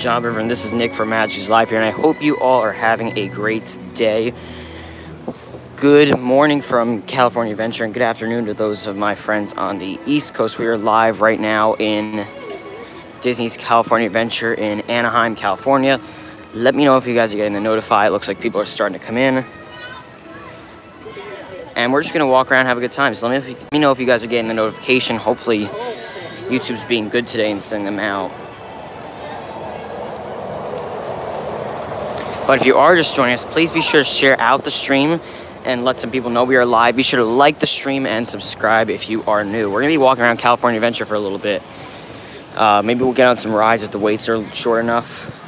job, everyone. This is Nick from MagicalNewsLIVE here, and I hope you all are having a great day. Good morning from California Adventure, and good afternoon to those of my friends on the East Coast. We are live right now in Disney's California Adventure in Anaheim, California. Let me know if you guys are getting the notify. It looks like people are starting to come in. And we're just going to walk around and have a good time. So let me know if you guys are getting the notification. Hopefully, YouTube's being good today and sending them out. But if you are just joining us, please be sure to share out the stream and let some people know we are live. Be sure to like the stream and subscribe if you are new. We're going to be walking around California Adventure for a little bit. Maybe we'll get on some rides if the waits are short enough.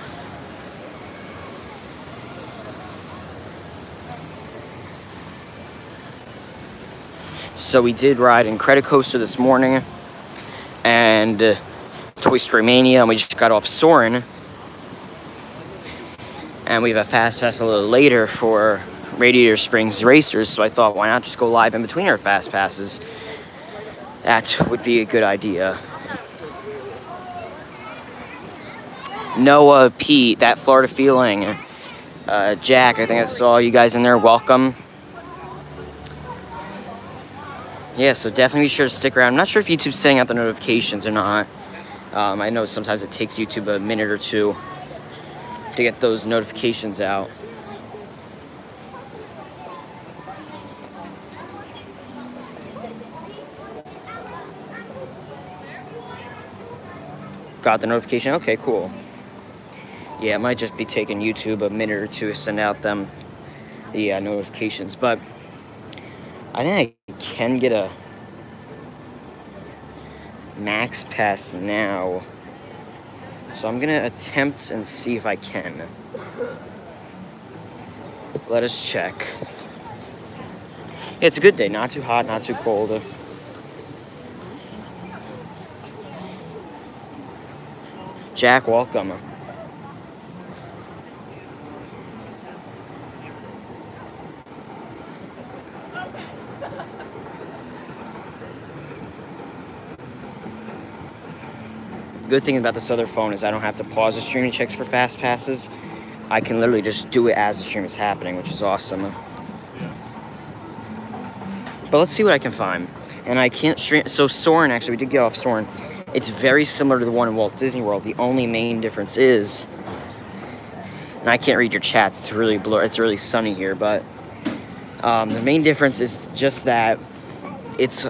So we did ride Incredicoaster this morning and Toy Story Mania, and we just got off Soarin'. And we have a fast pass a little later for Radiator Springs Racers, so I thought, why not just go live in between our fast passes? That would be a good idea. Noah, Pete, That Florida Feeling, Jack, I think I saw you guys in there. Welcome. Yeah, so definitely be sure to stick around. I'm not sure if YouTube's sending out the notifications or not. I know sometimes it takes YouTube a minute or two to get those notifications out. Got the notification? Okay, cool. Yeah, it might just be taking YouTube a minute or two to send out them the notifications, but I think I can get a max pass now. So I'm gonna attempt and see if I can. Let us check. Yeah, it's a good day. Not too hot, not too cold. Jack, welcome. Good thing about this other phone is I don't have to pause the stream and check for fast passes. I can literally just do it as the stream is happening, which is awesome. But let's see what I can find. And I can't stream. So Soarin', actually, we did get off Soarin'. It's very similar to the one in Walt Disney World. The only main difference is, and I can't read your chats. It's really blurry. It's really sunny here, but the main difference is just that it's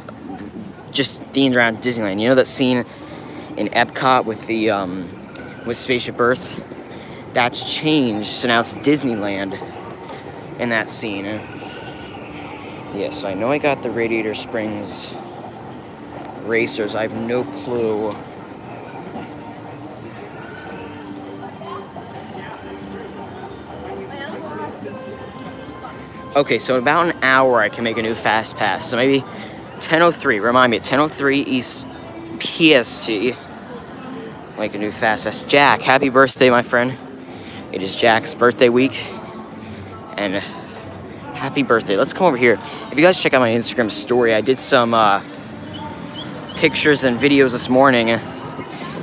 just themed around Disneyland. You know that scene in Epcot with the with Spaceship Earth? That's changed, so now it's Disneyland in that scene. Yes, I know I got the Radiator Springs Racers. I have no clue. Okay, so in about an hour I can make a new fast pass. So maybe 10:03. Remind me, at 10:03 East PST. Like a new fast pass. Jack, happy birthday, my friend. It is Jack's birthday week. And happy birthday. Let's come over here. If you guys check out my Instagram story, I did some pictures and videos this morning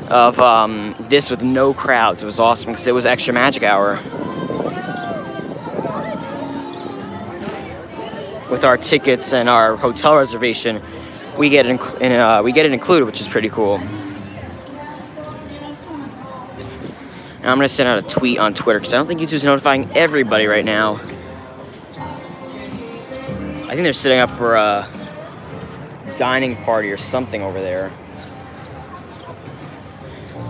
of this with no crowds. It was awesome because it was extra magic hour. With our tickets and our hotel reservation, we get it included, which is pretty cool. And I'm gonna send out a tweet on Twitter because I don't think YouTube's notifying everybody right now. I think they're setting up for a dining party or something over there.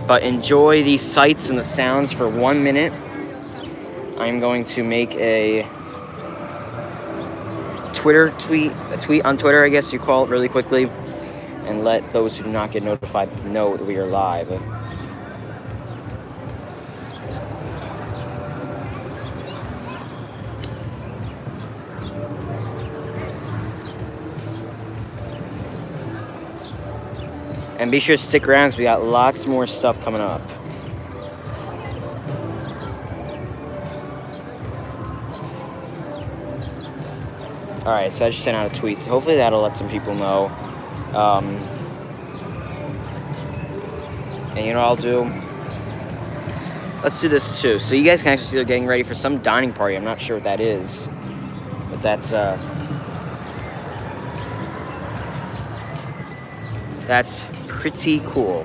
But enjoy the sights and the sounds for 1 minute. I'm going to make a tweet on Twitter, I guess you call it, really quickly, and let those who do not get notified know that we are live. And be sure to stick around because we got lots more stuff coming up. Alright, so I just sent out a tweet. So hopefully that'll let some people know. And you know what I'll do? Let's do this too. So you guys can actually see they're getting ready for some dining party. I'm not sure what that is, but that's pretty cool.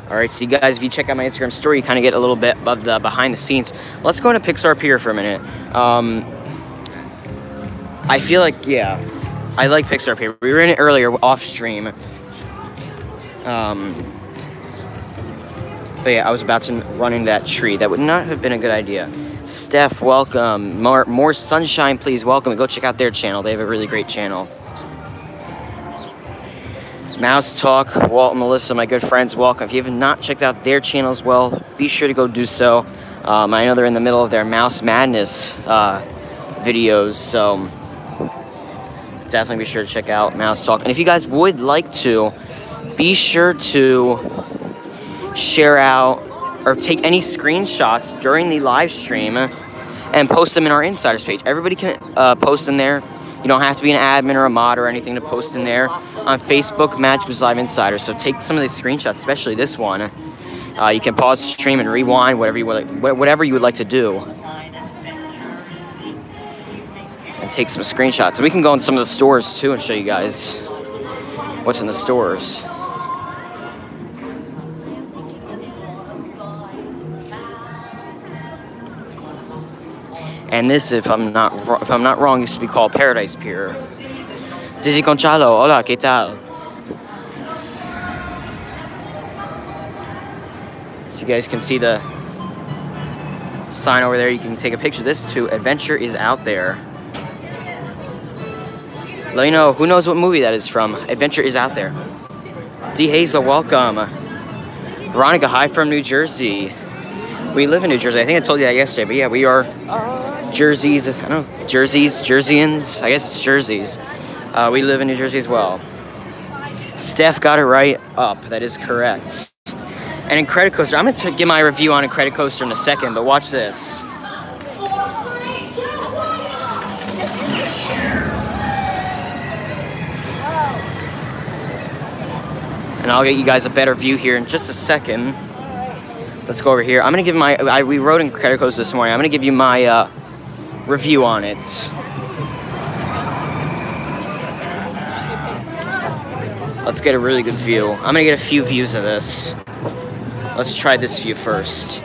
All right, so you guys, if you check out my Instagram story, you kind of get a little bit of the behind the scenes. Let's go into Pixar Pier for a minute. I feel like, yeah, I like Pixar Pier. We were in it earlier off stream. But yeah, I was about to run into that tree. That would not have been a good idea. Steph, welcome. More Sunshine, please, welcome. Go check out their channel. They have a really great channel. Mouse Talk, Walt and Melissa, my good friends, welcome. If you have not checked out their channel as well, be sure to go do so. I know they're in the middle of their Mouse Madness videos, so definitely be sure to check out Mouse Talk. And if you guys would like to, be sure to share out or take any screenshots during the live stream and post them in our Insiders page. Everybody can post in there. You don't have to be an admin or a mod or anything to post in there. On Facebook, MagicalNewsLIVE Insider. So take some of these screenshots, especially this one. You can pause the stream and rewind, whatever you would like to do. And take some screenshots. So we can go in some of the stores too and show you guys what's in the stores. And this, if I'm not wrong, used to be called Paradise Pier. Dizzy Conchalo, hola, ¿qué tal? So you guys can see the sign over there. You can take a picture of this too. Adventure is out there. Let me know, who knows what movie that is from? Adventure is out there. D. Hazel, welcome. Veronica, hi from New Jersey. We live in New Jersey. I think I told you that yesterday, but yeah, we are Jerseys. I don't know, Jerseyans. I guess it's Jerseys. We live in New Jersey as well. Steph got it right up. That is correct. And in Credit Coaster, I'm going to give my review on a Credit Coaster in a second, but watch this. And I'll get you guys a better view here in just a second. Let's go over here. I'm going to give we rode in Credit Coaster this morning. I'm going to give you my review on it. Let's get a really good view. I'm going to get a few views of this. Let's try this view first.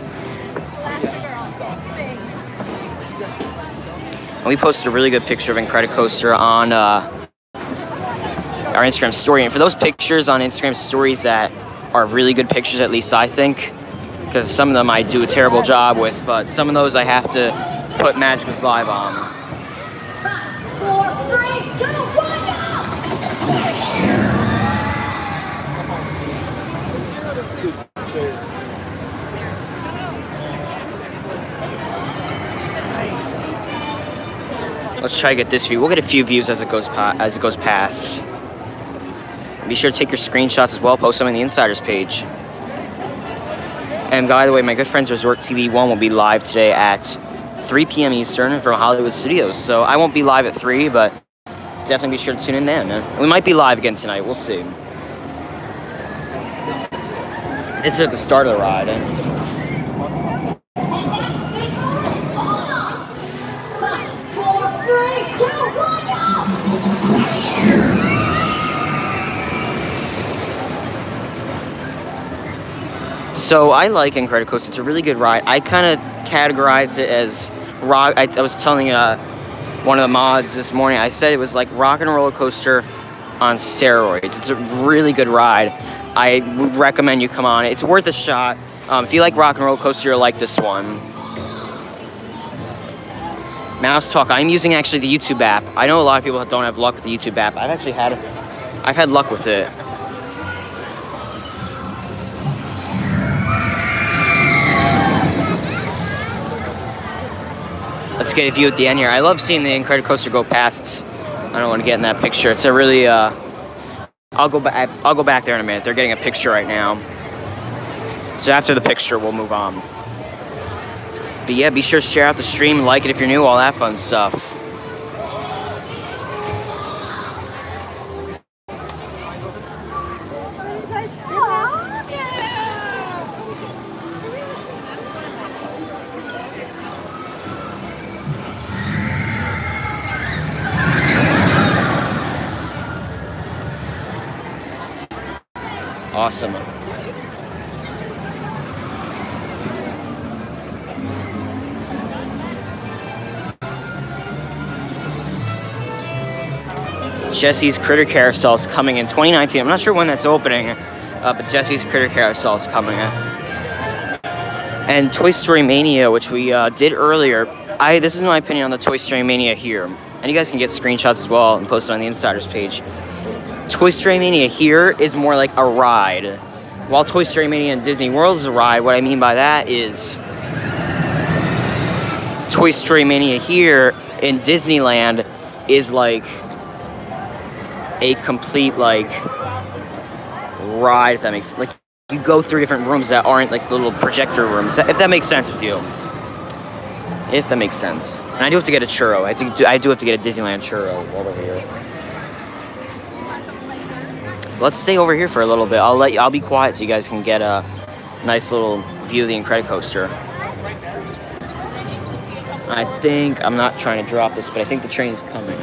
And we posted a really good picture of Incredicoaster on our Instagram story. And for those pictures on Instagram stories that are really good pictures, at least I think, because some of them I do a terrible job with, but some of those I have to put MagicalNewsLIVE on. 5, 4, 3, 2, 1, Let's try to get this view. We'll get a few views as it goes past. Be sure to take your screenshots as well. Post them on the Insiders page. And by the way, my good friends Resort TV 1 will be live today at 3 p.m. Eastern from Hollywood Studios. So I won't be live at 3, but definitely be sure to tune in then. We might be live again tonight. We'll see. This is at the start of the ride. 5, 4, 3, 2, 1, So I like Incredicoaster. It's a really good ride. I kind of categorized it as rock. I was telling one of the mods this morning. I said it was like rock and roller coaster on steroids. It's a really good ride. I would recommend you come on it. It's worth a shot. If you like rock and roller coaster, you'll like this one. Mouse Talk. I'm using actually the YouTube app. I know a lot of people don't have luck with the YouTube app. I've had luck with it. Let's get a view at the end here. I love seeing the Incredicoaster go past. I don't want to get in that picture. It's a really, I'll go back there in a minute. They're getting a picture right now. So after the picture, we'll move on. But yeah, be sure to share out the stream, like it if you're new, all that fun stuff. Awesome. Jesse's Critter Carousel is coming in 2019. I'm not sure when that's opening, but Jesse's Critter Carousel is coming in. And Toy Story Mania, which we did earlier. This is my opinion on the Toy Story Mania here. And you guys can get screenshots as well and post it on the Insiders page. Toy Story Mania here is more like a ride. While Toy Story Mania in Disney World is a ride, what I mean by that is Toy Story Mania here in Disneyland is like a complete like ride, if that makes sense. Like you go through different rooms that aren't like little projector rooms, if that makes sense with you. If that makes sense. And I do have to get a churro. I do have to get a Disneyland churro over here. Let's stay over here for a little bit. I'll be quiet so you guys can get a nice little view of the Incredicoaster. I think, I'm not trying to drop this, but I think the train is coming.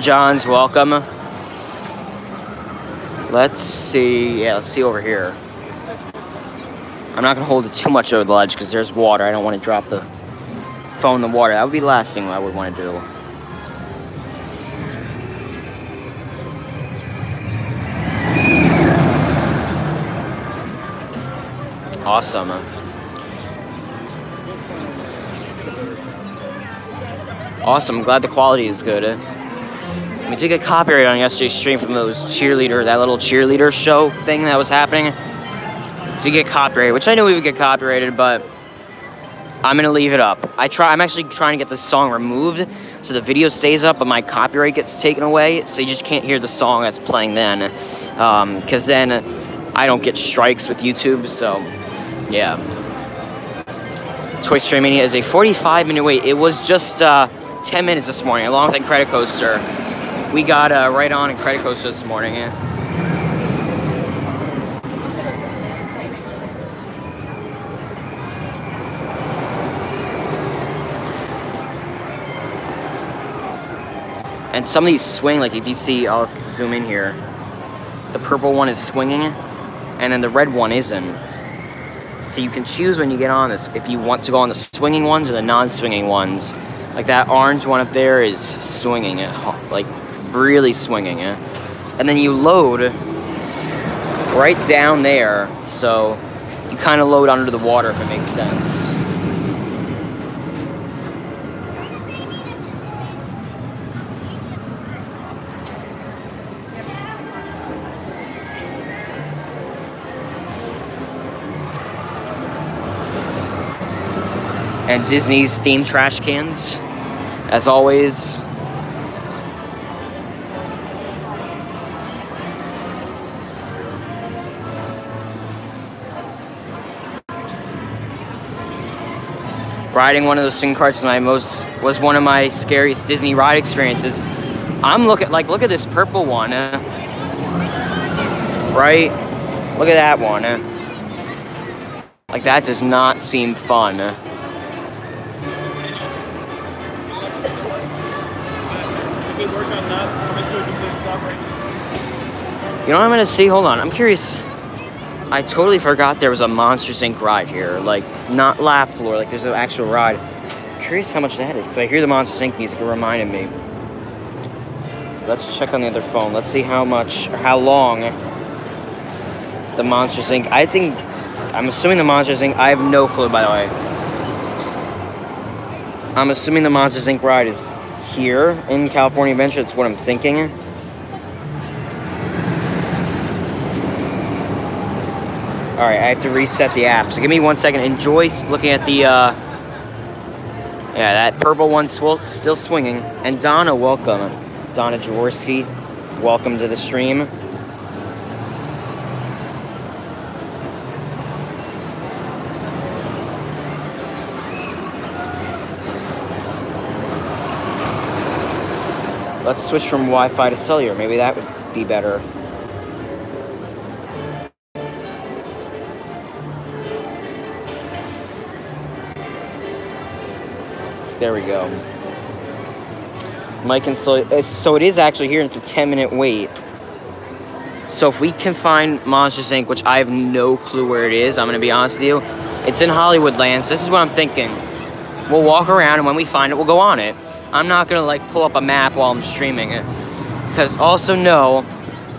John's welcome. Let's see. Yeah, let's see over here. I'm not gonna hold it too much over the ledge because there's water. I don't want to drop the phone in the water. That would be the last thing I would want to do. Awesome. Awesome. I'm glad the quality is good. We did get copyright on yesterday's stream from that little cheerleader show thing that was happening. To get copyrighted, which I knew we would get copyrighted, but I'm gonna leave it up. I'm actually trying to get this song removed so the video stays up, but my copyright gets taken away, so you just can't hear the song that's playing then, because then I don't get strikes with YouTube. So yeah. Toy Story Mania is a 45-minute wait. It was just 10 minutes this morning, along with Incredicoaster. We got right on Incredicoaster this morning. Yeah. And some of these swing, like if you see, I'll zoom in here. The purple one is swinging, and then the red one isn't. So you can choose when you get on this if you want to go on the swinging ones or the non-swinging ones. Like that orange one up there is swinging it, like really swinging it. And then you load right down there, so you kind of load under the water, if it makes sense. And Disney's themed trash cans, as always. Riding one of those swing carts was one of my scariest Disney ride experiences. Look at this purple one, right? Look at that one. Like that does not seem fun. You know what I'm gonna see? Hold on, I'm curious. I totally forgot there was a Monsters Inc. ride here. Like, not Laugh Floor, like there's an actual ride. I'm curious how much that is, because I hear the Monsters Inc. music, it reminded me. Let's check on the other phone. Let's see how much, or how long the Monsters Inc. I'm assuming the Monsters Inc. I have no clue, by the way. I'm assuming the Monsters Inc. ride is here in California Adventure. That's what I'm thinking. Alright, I have to reset the app. So give me 1 second. Enjoy looking at the Yeah, that purple one's still swinging. And Donna, welcome. Donna Jaworski, welcome to the stream. Let's switch from Wi-Fi to cellular. Maybe that would be better. There we go. Mike and so it is actually here. It's a 10-minute wait. So if we can find Monsters Inc., which I have no clue where it is, I'm gonna be honest with you. It's in Hollywoodland. So this is what I'm thinking. We'll walk around, and when we find it, we'll go on it. I'm not gonna like pull up a map while I'm streaming it, because also know,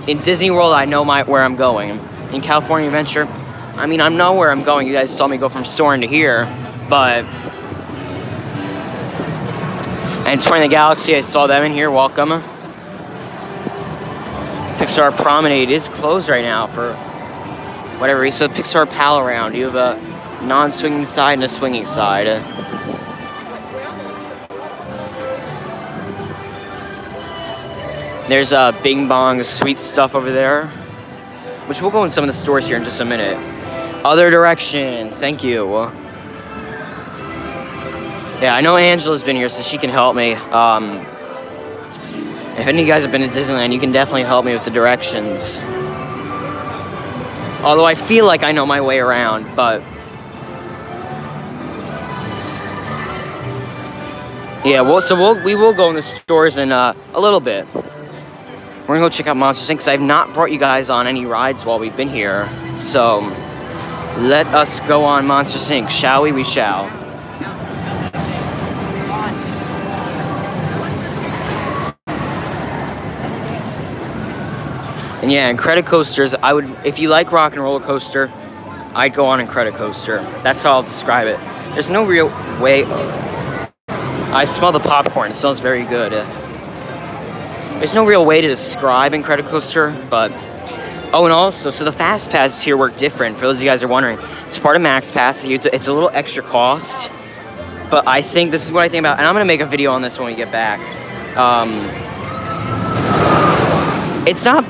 in Disney World I know where I'm going. In California Adventure, I mean I know where I'm going. You guys saw me go from Soarin' to here, but and Tour in the Galaxy, I saw them in here. Welcome. Pixar Promenade is closed right now for whatever reason. So Pixar Pal around. You have a non-swinging side and a swinging side. There's Bing Bong's sweet stuff over there, which we'll go in some of the stores here in just a minute. Other direction, thank you. Yeah, I know Angela's been here, so she can help me. If any of you guys have been to Disneyland, you can definitely help me with the directions. Although I feel like I know my way around, but yeah, we will go in the stores in a little bit. We're gonna go check out Monsters Inc. because I have not brought you guys on any rides while we've been here. So let us go on Monsters Inc. Shall we? We shall. And yeah, Incredicoasters, I would, if you like Rock and Roller Coaster, I'd go on Incredicoaster. That's how I'll describe it. There's no real way. I smell the popcorn. It smells very good. There's no real way to describe Incredicoaster, but oh, and also, so the Fast Passes here work different. For those of you guys who are wondering, it's part of Max Pass. It's a little extra cost, but I think this is what I think about, and I'm gonna make a video on this when we get back. It's not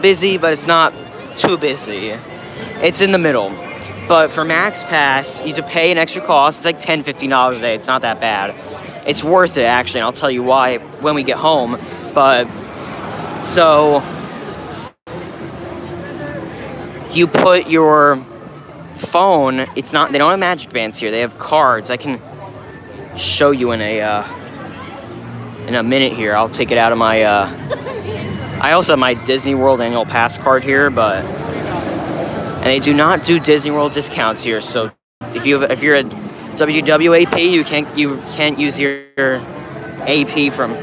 busy, but it's not too busy. It's in the middle. But for Max Pass, you have to pay an extra cost. It's like $10, $15 a day. It's not that bad. It's worth it, actually, and I'll tell you why when we get home. But, so, you put your phone, they don't have magic bands here, they have cards. I can show you in a minute here. I'll take it out of my, I also have my Disney World annual pass card here, and they do not do Disney World discounts here, so if you're a WWAP, you can't use your AP from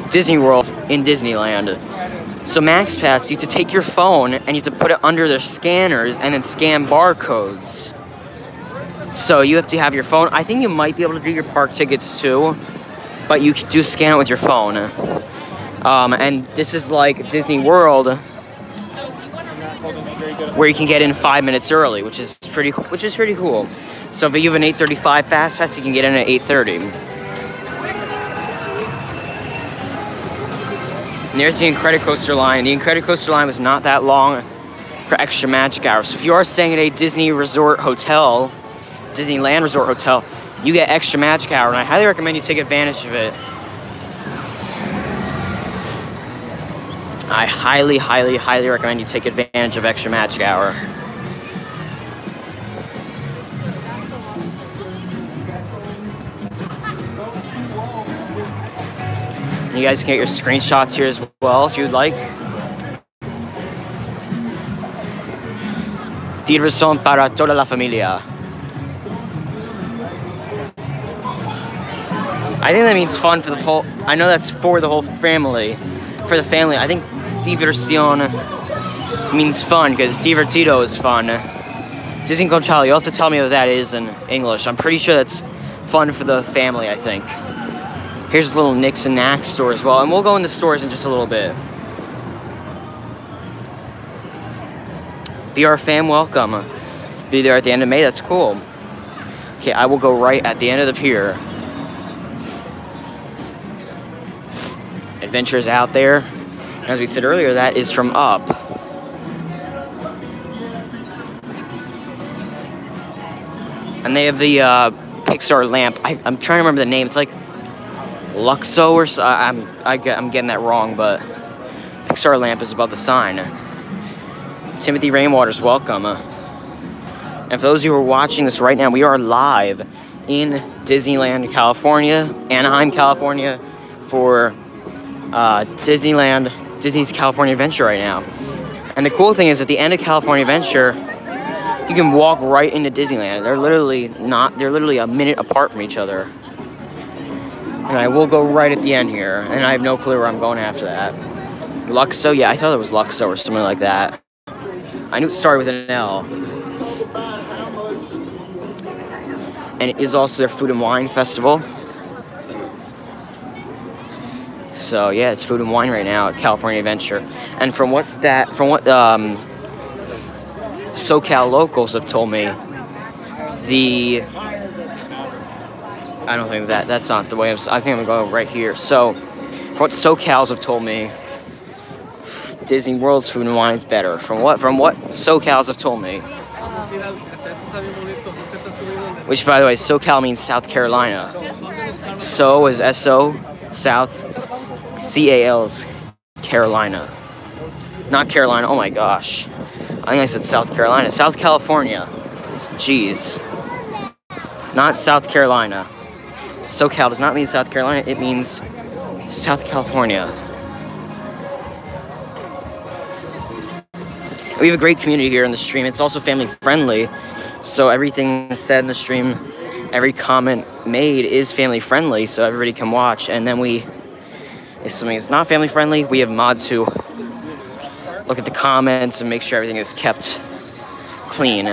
Disney World in Disneyland. So Max Pass, you have to take your phone and you have to put it under their scanners and then scan barcodes. So you have to have your phone. I think you might be able to do your park tickets too, but you do scan it with your phone. And this is like Disney World, where you can get in 5 minutes early, which is pretty cool. So if you have an 8:35 Fast Pass, you can get in at 8:30. And there's the Incredicoaster line. The Incredicoaster line was not that long for extra magic hours. So if you are staying at a Disney Resort Hotel, Disneyland Resort Hotel, you get extra magic hour, and I highly recommend you take advantage of it. I highly, highly, highly recommend you take advantage of extra magic hour. You guys can get your screenshots here as well if you'd like. Diversión para toda la familia. I think that means fun for the whole, I know that's for the whole family. For the family, I think diversión means fun, because divertido is fun. Disney Conchal, you'll have to tell me what that is in English. I'm pretty sure that's fun for the family, I think. Here's a little Nix and Nax store as well, and we'll go in the stores in just a little bit. VR fam, welcome. Be there at the end of May, that's cool. Okay, I will go right at the end of the pier. Adventures out there. As we said earlier, that is from up. And they have the Pixar lamp. I'm trying to remember the name. It's like Luxo or so. I'm getting that wrong, but Pixar lamp is above the sign. Timothy Rainwater's welcome. And for those of you who are watching this right now, we are live in Disneyland, California, Anaheim, California, for Disney's California Adventure right now. And the cool thing is, at the end of California Adventure, you can walk right into Disneyland. They're literally a minute apart from each other. And I will go right at the end here, and I have no clue where I'm going after that. Luxo? Yeah, I thought it was Luxo or something like that. I knew it started with an L. And it is also their Food and Wine Festival. So yeah, it's food and wine right now at California Adventure. And from what SoCal locals have told me, I don't think that's not the way I think I'm gonna go right here. So, from what SoCals have told me, Disney World's Food and Wine is better. From what SoCals have told me. Which, by the way, SoCal means South Carolina. So is S-O, South, C-A-L is Carolina. Not Carolina, oh my gosh. I think I said South Carolina. South California. Jeez. Not South Carolina. SoCal does not mean South Carolina, it means South California. We have a great community here in the stream. It's also family friendly. So everything said in the stream, every comment made is family friendly, so everybody can watch. And then if something is not family friendly, we have mods who look at the comments and make sure everything is kept clean.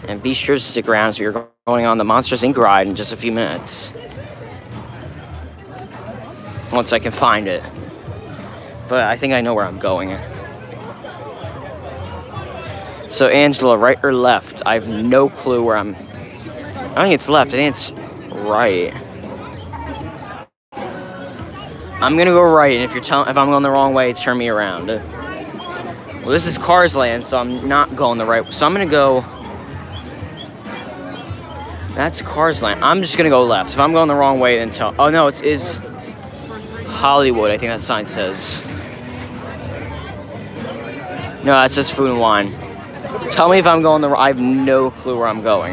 And be sure to stick around as we are going on the Monsters Inc. ride in just a few minutes. Once I can find it. But I think I know where I'm going. So Angela, right or left? I have no clue where I think it's left. I think it's right. I'm gonna go right, and if I'm going the wrong way, turn me around. Well, this is Cars Land, so I'm not going the right way. So I'm gonna go. That's Cars Land. I'm just gonna go left. If I'm going the wrong way, then tell. Oh no, it is Hollywood. I think that sign says. No, that says Food and Wine. Tell me if I'm going I have no clue where I'm going.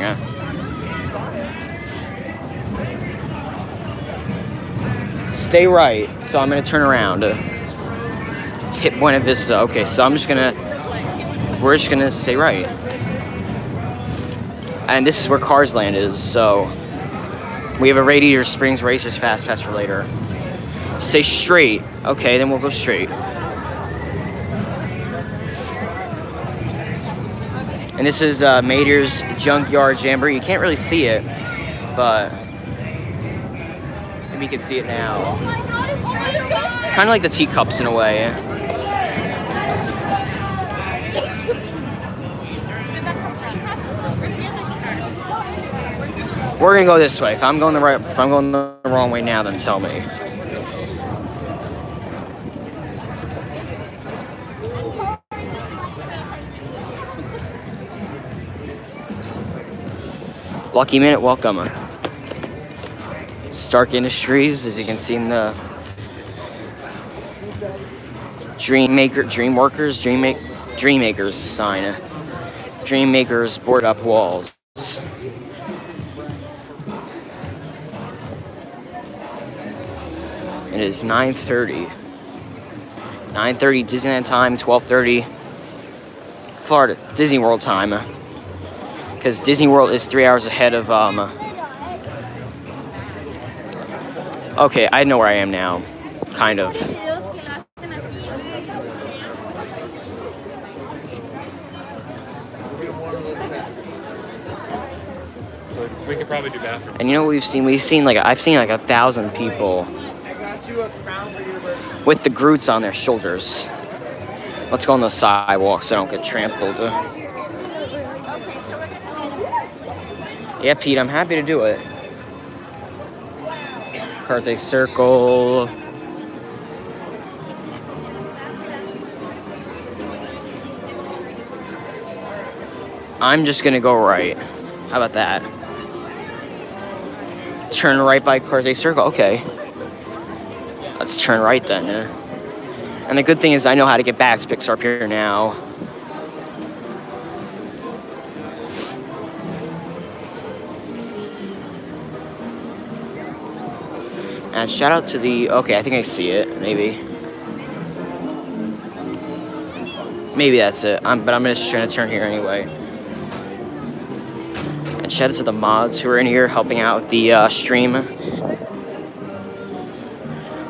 Stay right. So I'm gonna turn around. Hit Buena Vista. Okay, so we're just gonna stay right. And this is where Cars Land is, so we have a Radiator Springs Racers Fast Pass for later. Stay straight. Okay, then we'll go straight. And this is Mater's Junkyard Jamboree. You can't really see it, but maybe you can see it now. It's kind of like the teacups in a way. We're gonna go this way. If I'm going the wrong way now, then tell me. Lucky Minute, welcome. Stark Industries, as you can see in the Dreammakers sign. Dreammakers board up walls. It is 9:30. 9:30 Disneyland time, 12:30 Florida Disney World time. Because Disney World is 3 hours ahead of okay, I know where I am now. Kind of. We could probably do bathroom. And you know what we've seen? I've seen like 1,000 people with the Groots on their shoulders. Let's go on the sidewalk so I don't get trampled. Yeah, Pete, I'm happy to do it. Birthday circle. I'm just gonna go right. How about that? Turn right by birthday circle. Okay. Let's turn right then. And the good thing is I know how to get back to Pixar Pier now. And shout out to the... Okay, I think I see it. Maybe. Maybe that's it. But I'm just trying to turn here anyway. And shout out to the mods who are in here helping out with the stream.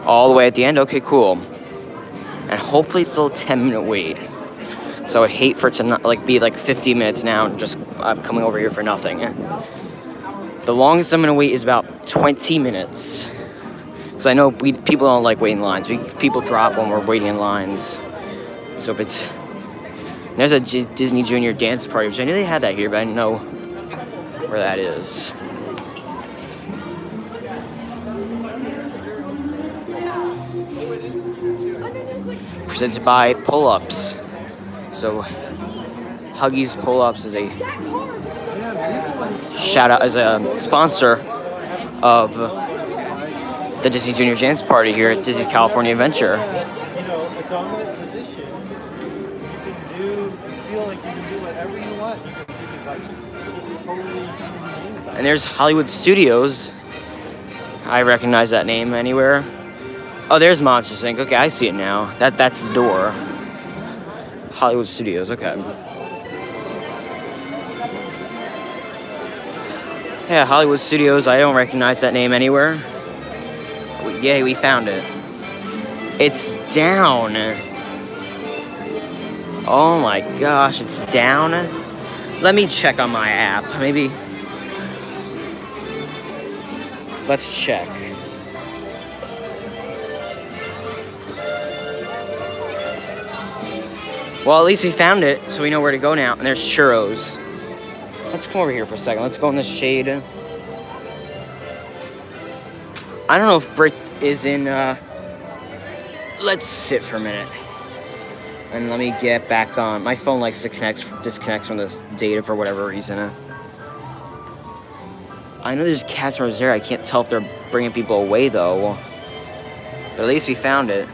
All the way at the end? Okay, cool. And hopefully it's still a 10-minute wait. So I would hate for it to not be like 50 minutes now and just I'm coming over here for nothing. The longest I'm gonna wait is about 20 minutes. Because I know people don't like waiting lines. People drop when we're waiting in lines. So if it's... There's a Disney Junior dance party, which I knew they had that here, but I didn't know where that is. Presented by Pull-Ups. So Huggies Pull-Ups is a shout out as a sponsor of the Disney Junior Dance Party here at Disney California Adventure. You know, a dominant position. You feel like you can do whatever you want. You can totally. And there's Hollywood Studios. I recognize that name anywhere. Oh, there's Monsters Inc. Okay, I see it now. That's the door. Hollywood Studios, okay. Yeah, Hollywood Studios, I don't recognize that name anywhere. Yay, we found it. It's down. Oh my gosh, it's down. Let me check on my app, maybe. Let's check. Well, at least we found it, so we know where to go now. And there's churros. Let's come over here for a second. Let's go in the shade. I don't know if Britt is in, let's sit for a minute. And let me get back on. My phone likes to disconnect from this data for whatever reason. I know there's cast members there. I can't tell if they're bringing people away, though. But at least we found it.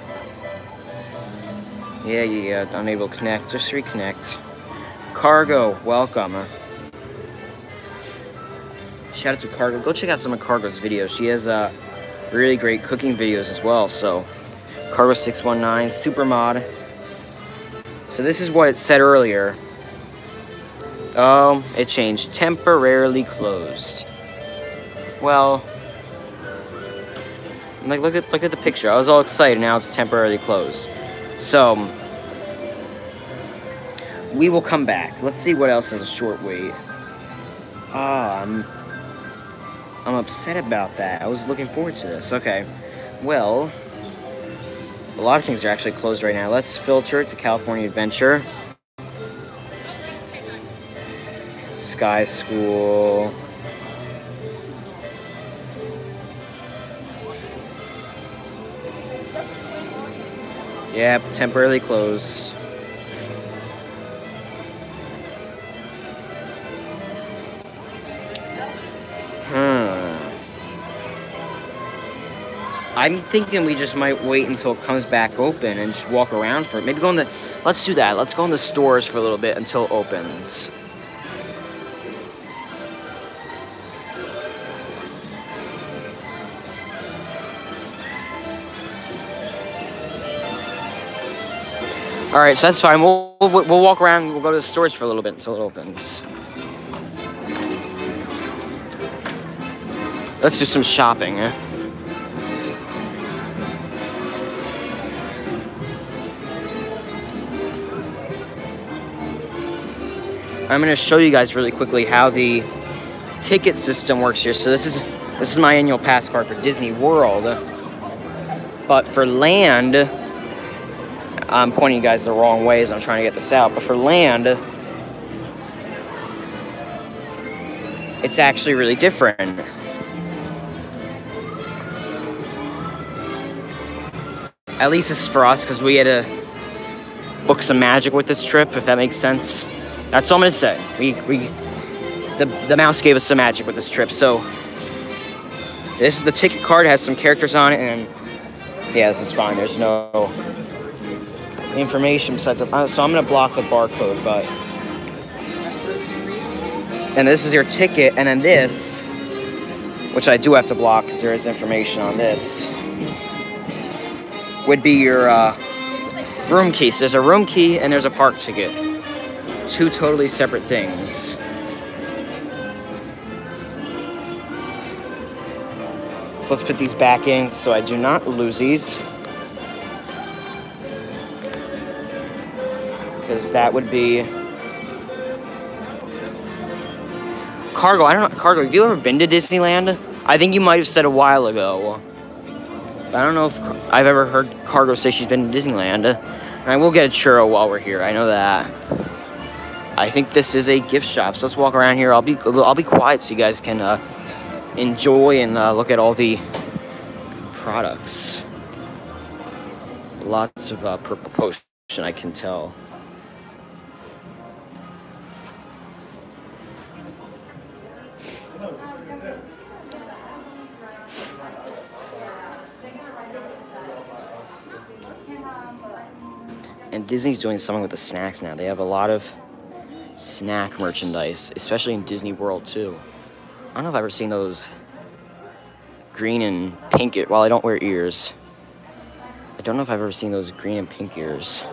Yeah, unable to connect. Just reconnect. Cargo, welcome. Shout out to Cargo. Go check out some of Cargo's videos. She has really great cooking videos as well. So, Cargo619, super mod. So this is what it said earlier. Oh, it changed. Temporarily closed. Well, like look at the picture. I was all excited. Now it's temporarily closed. So we will come back. Let's see what else has a short wait. I'm upset about that. I was looking forward to this. Okay. Well, a lot of things are actually closed right now. Let's filter it to California Adventure. Sky School. Yep, temporarily closed. I'm thinking we just might wait until it comes back open and just walk around for it. Maybe go in the... Let's do that. Let's go in the stores for a little bit until it opens. Alright, so that's fine. We'll walk around. We'll go to the stores for a little bit until it opens. Let's do some shopping, eh? I'm going to show you guys really quickly how the ticket system works here. So this is my annual pass card for Disney World. But for land, I'm pointing you guys the wrong way as I'm trying to get this out. But for land, it's actually really different. At least this is for us, because we had to book some magic with this trip, if that makes sense. That's all I'm gonna say. The mouse gave us some magic with this trip. So this is the ticket card. It has some characters on it, and yeah, this is fine. There's no information besides the, so I'm gonna block the barcode, but. And this is your ticket, and then this, which I do have to block because there is information on this, would be your room key. So there's a room key and there's a park ticket. Two totally separate things. So let's put these back in so I do not lose these. Because that would be... Cargo, I don't know, Cargo, have you ever been to Disneyland? I think you might have said a while ago. I don't know if I've ever heard Cargo say she's been to Disneyland. And I will get a churro while we're here, I know that. I think this is a gift shop, so let's walk around here. I'll be quiet so you guys can enjoy and look at all the products. Lots of purple potion, I can tell. And Disney's doing something with the snacks now. They have a lot of snack merchandise, especially in Disney World too. I don't know if I've ever seen those green and pink ears. Well, I don't wear ears. I don't know if I've ever seen those green and pink ears.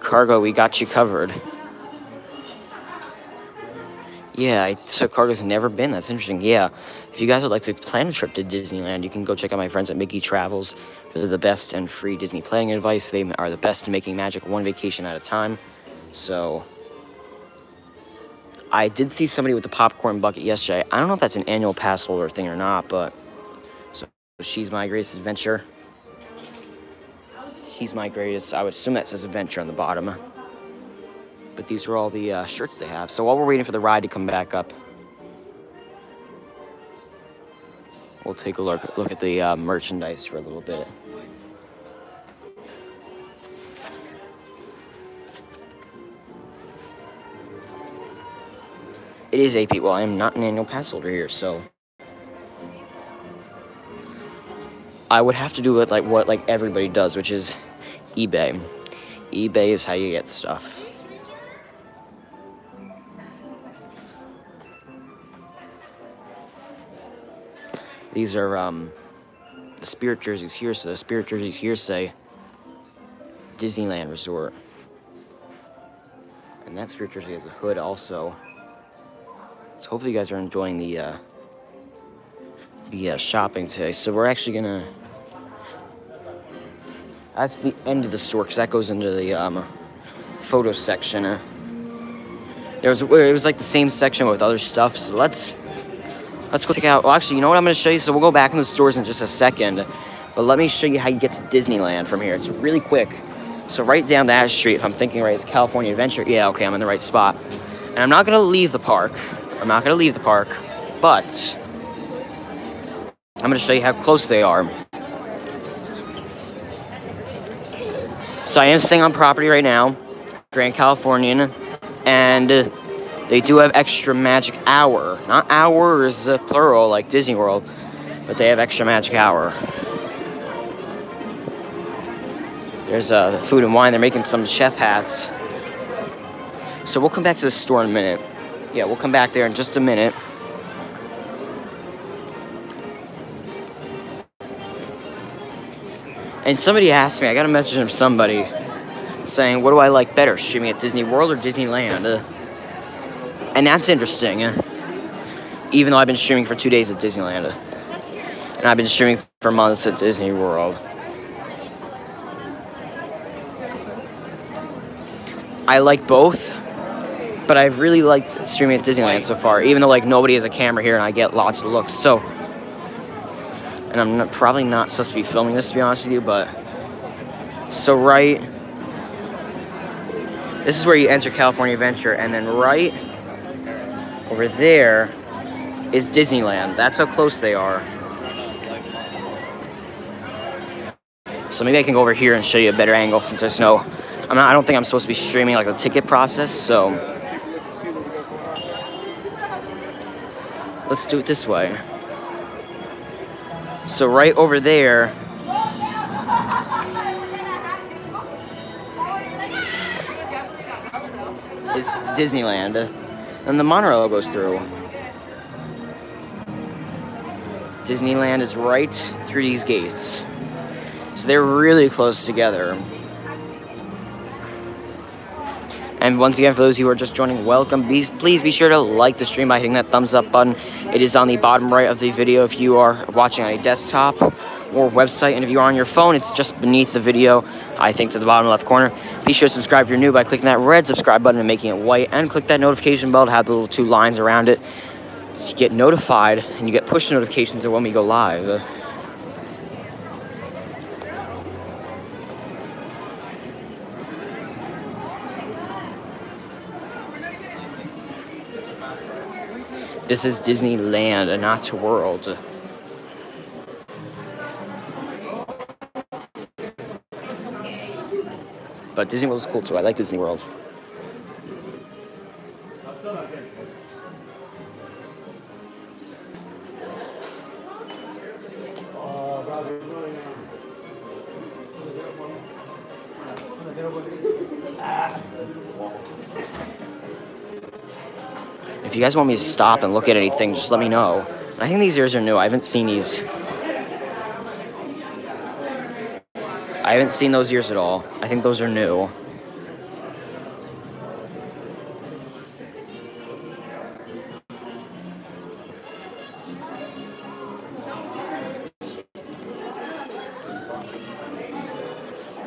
Cargo, we got you covered. Yeah, so Cargo's never been. That's interesting. Yeah, if you guys would like to plan a trip to Disneyland, you can go check out my friends at Mickey Travels. They're the best and free Disney planning advice. They are the best in making magic one vacation at a time. So, I did see somebody with the popcorn bucket yesterday. I don't know if that's an annual pass holder thing or not, but so she's my greatest adventure. He's my greatest. I would assume that says adventure on the bottom. But these are all the shirts they have. So while we're waiting for the ride to come back up, we'll take a look at the merchandise for a little bit. It is AP. Well, I am not an annual pass holder here, so I would have to do it like what everybody does, which is eBay. eBay is how you get stuff. These are the Spirit jerseys here. So the Spirit jerseys here say Disneyland Resort. And that Spirit jersey has a hood also. So hopefully you guys are enjoying the shopping today. So we're actually gonna... That's the end of the store, because that goes into the photo section. It was like the same section with other stuff. So let's go check out. Well, actually, you know what I'm going to show you? So we'll go back in the stores in just a second. But let me show you how you get to Disneyland from here. It's really quick. So right down that street, if I'm thinking right, is California Adventure. Yeah, okay, I'm in the right spot. And I'm not going to leave the park. But I'm going to show you how close they are. So I am staying on property right now, Grand Californian, and they do have extra magic hour. Not hours, plural, like Disney World, but they have extra magic hour. There's the food and wine. They're making some chef hats. So we'll come back to the store in a minute. Yeah, we'll come back there in just a minute. And somebody asked me, I got a message from somebody saying, what do I like better, streaming at Disney World or Disneyland? And that's interesting, even though I've been streaming for 2 days at Disneyland. And I've been streaming for months at Disney World. I like both, but I've really liked streaming at Disneyland so far, even though like nobody has a camera here and I get lots of looks. So, and I'm probably not supposed to be filming this, to be honest with you, but so right, this is where you enter California Adventure, and then right over there is Disneyland. That's how close they are. So maybe I can go over here and show you a better angle since there's no, I don't think I'm supposed to be streaming like the ticket process, so let's do it this way. So right over there is Disneyland, and the monorail goes through. Disneyland is right through these gates. So they're really close together. And once again, for those who are just joining, welcome. Please be sure to like the stream by hitting that thumbs up button. It is on the bottom right of the video if you are watching on a desktop or website. And if you are on your phone, it's just beneath the video, I think to the bottom left corner. Be sure to subscribe if you're new by clicking that red subscribe button and making it white. And click that notification bell to have the little 2 lines around it. So you get notified and you get push notifications of when we go live. This is Disneyland, not World. But Disney World is cool too. I like Disney World. If you guys want me to stop and look at anything, just let me know. I think these ears are new. I haven't seen these. I haven't seen those ears at all. I think those are new.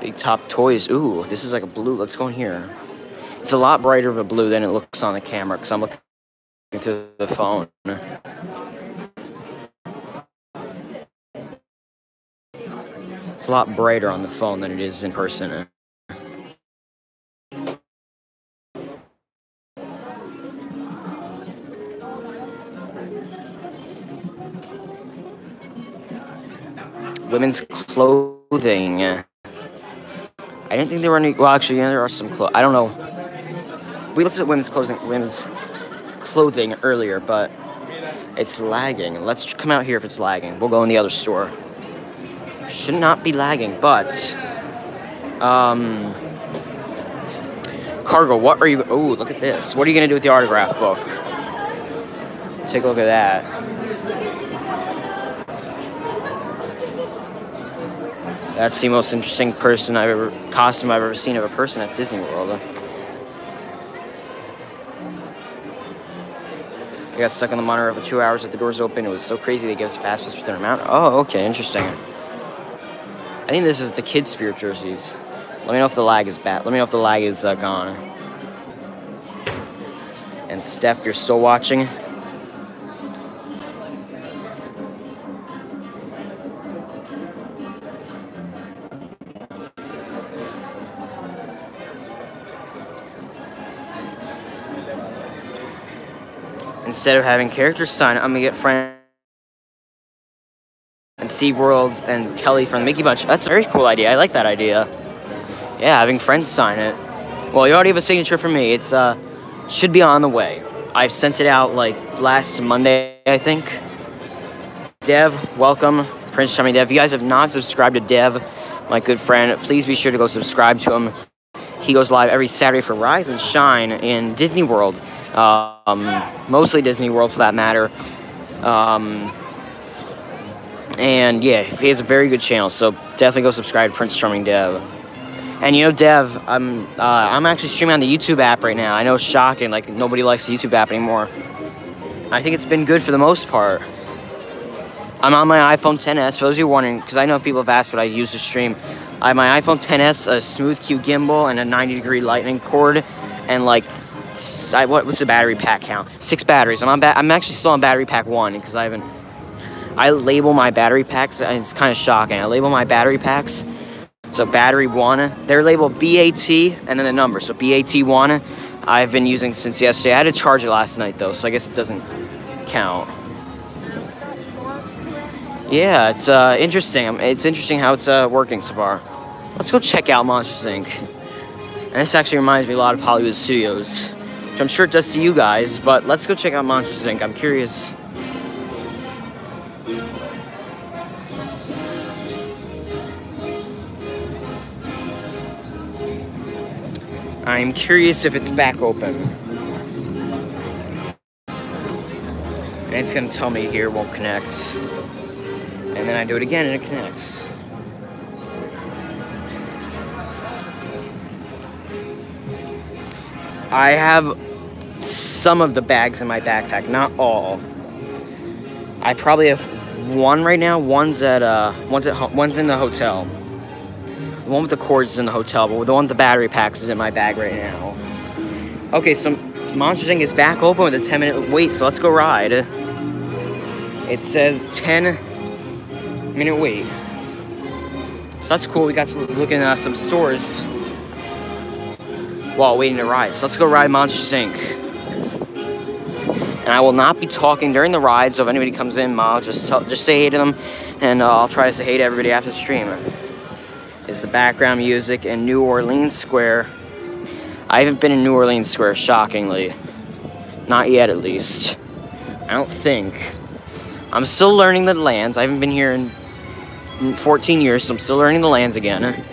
Big Top Toys. Ooh, this is like a blue. Let's go in here. It's a lot brighter of a blue than it looks on the camera because I'm looking through the phone. It's a lot brighter on the phone than it is in person. Women's clothing. I didn't think there were any. Well, actually, yeah, there are some clothes. I don't know. We looked at women's clothing earlier, but it's lagging. Let's come out here if it's lagging. We'll go in the other store. Should not be lagging, but cargo. What are you? Oh, look at this. What are you gonna do with the autograph book? Take a look at that. That's the most interesting costume I've ever seen of a person at Disney World. I got stuck on the monorail for 2 hours with the doors open. It was so crazy they gave us a fast pass for their amount. Oh, okay, interesting. I think this is the Kid Spirit jerseys. Let me know if the lag is bad. Let me know if the lag is gone. And Steph, you're still watching. Instead of having characters sign, I'm gonna get friends and SeaWorld and Kelly from the Mickey Bunch. That's a very cool idea. I like that idea. Yeah, having friends sign it. Well, you already have a signature for me. It's should be on the way. I sent it out like last Monday, I think. Dev, welcome. Prince Charming Dev. If you guys have not subscribed to Dev, my good friend, please be sure to go subscribe to him. He goes live every Saturday for Rise and Shine in Disney World. Mostly Disney World for that matter. And yeah, he has a very good channel, so definitely go subscribe to Prince Charming Dev. And you know, Dev, I'm actually streaming on the YouTube app right now. I know it's shocking, like nobody likes the YouTube app anymore. I think it's been good for the most part. I'm on my iPhone XS, for those of you wondering, because I know people have asked what I use to stream. I have my iPhone XS, a smooth Q gimbal, and a 90-degree lightning cord, and like, what's the battery pack count? 6 batteries. I'm actually still on battery pack 1 because I label my battery packs, and it's kind of shocking. I label my battery packs. So battery 1, they're labeled BAT and then the number. So BAT1, I've been using since yesterday. I had to charge it last night though, so I guess it doesn't count. Yeah, it's interesting. It's interesting how it's working so far. Let's go check out Monsters Inc. And this actually reminds me a lot of Hollywood Studios, which I'm sure it does to you guys, but let's go check out Monsters Inc. I'm curious. I'm curious if it's back open. And it's gonna tell me here it won't connect. And then I do it again and it connects. I have some of the bags in my backpack, not all. I probably have one right now. One's in the hotel. The one with the cords is in the hotel, but the one with the battery packs is in my bag right now. Okay, so Monsters Inc. is back open with a 10-minute wait, so let's go ride. It says 10-minute wait. So that's cool. We got to look in some stores while waiting to ride. So let's go ride Monsters Inc. And I will not be talking during the ride, so if anybody comes in, I'll just say hey to them, and I'll try to say hey to everybody after the stream. Is the background music in New Orleans Square. I haven't been in New Orleans Square, shockingly. Not yet, at least. I don't think. I'm still learning the lands. I haven't been here in 14 years, so I'm still learning the lands again.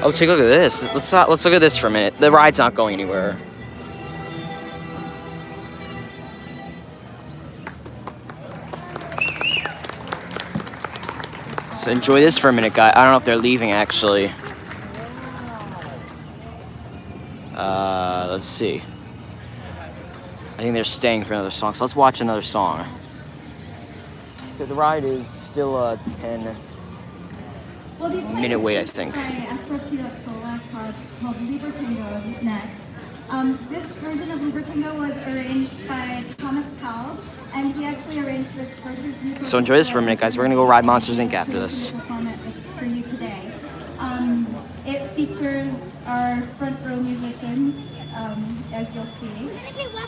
Oh, take a look at this. Let's look at this for a minute. The ride's not going anywhere. So enjoy this for a minute, guys. I don't know if they're leaving, actually. Let's see. I think they're staying for another song, so let's watch another song. So the ride is still a 10-minute wait, I think. Called Libertango next. This version of Libertango was arranged by Thomas Powell, and he actually arranged this for his musical. So enjoy this for a minute, guys. We're gonna go ride Monsters Inc. after this. For you today. It features our front row musicians, as you'll see,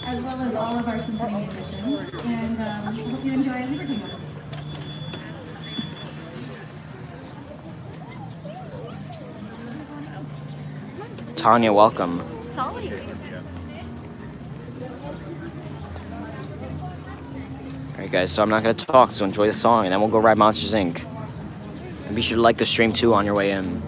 as well as all of our symphony musicians, and I hope you enjoy Libertango. Tanya, welcome. Solid. Alright guys, so I'm not gonna talk, so enjoy the song and then we'll go ride Monsters Inc. And be sure to like the stream too on your way in.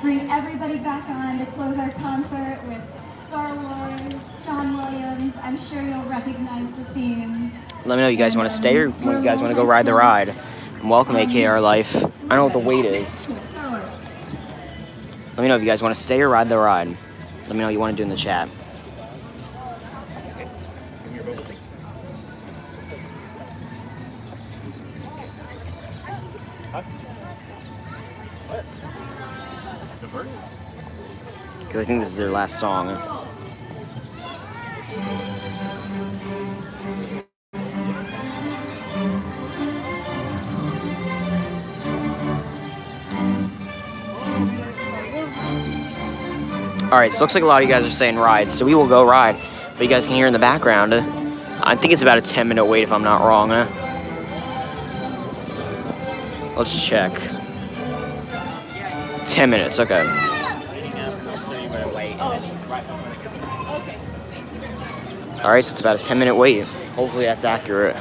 bring everybody back on to close our concert with Star Wars, John Williams. I'm sure you'll recognize the themes. Let me know if you guys want to stay or when you guys want to go ride the ride. And welcome, AKR Life. I don't know what the wait is. Let me know if you guys want to stay or ride the ride. Let me know what you want to do in the chat. Because I think this is their last song. Alright, so looks like a lot of you guys are saying ride, so we will go ride. But you guys can hear in the background, I think it's about a 10-minute wait if I'm not wrong. Let's check. 10 minutes, okay. Alright, so it's about a 10-minute wait. Hopefully that's accurate.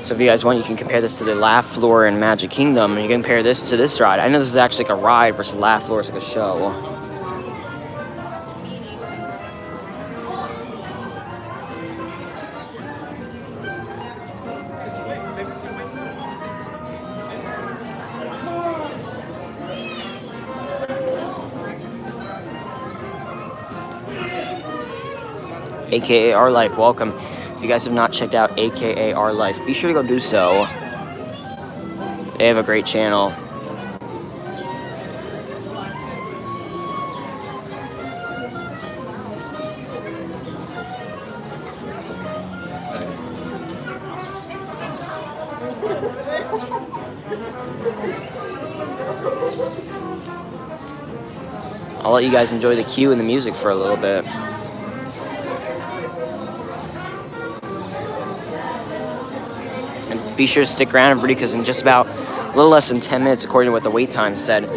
So if you guys want, you can compare this to the laugh floor in Magic Kingdom, and you can compare this to this ride. I know this is actually like a ride versus laugh floor is like a show. AKR Life, welcome. If you guys have not checked out AKR Life, be sure to go do so. They have a great channel. I'll let you guys enjoy the queue and the music for a little bit. Be sure to stick around, everybody, because in just about a little less than 10 minutes, according to what the wait time said,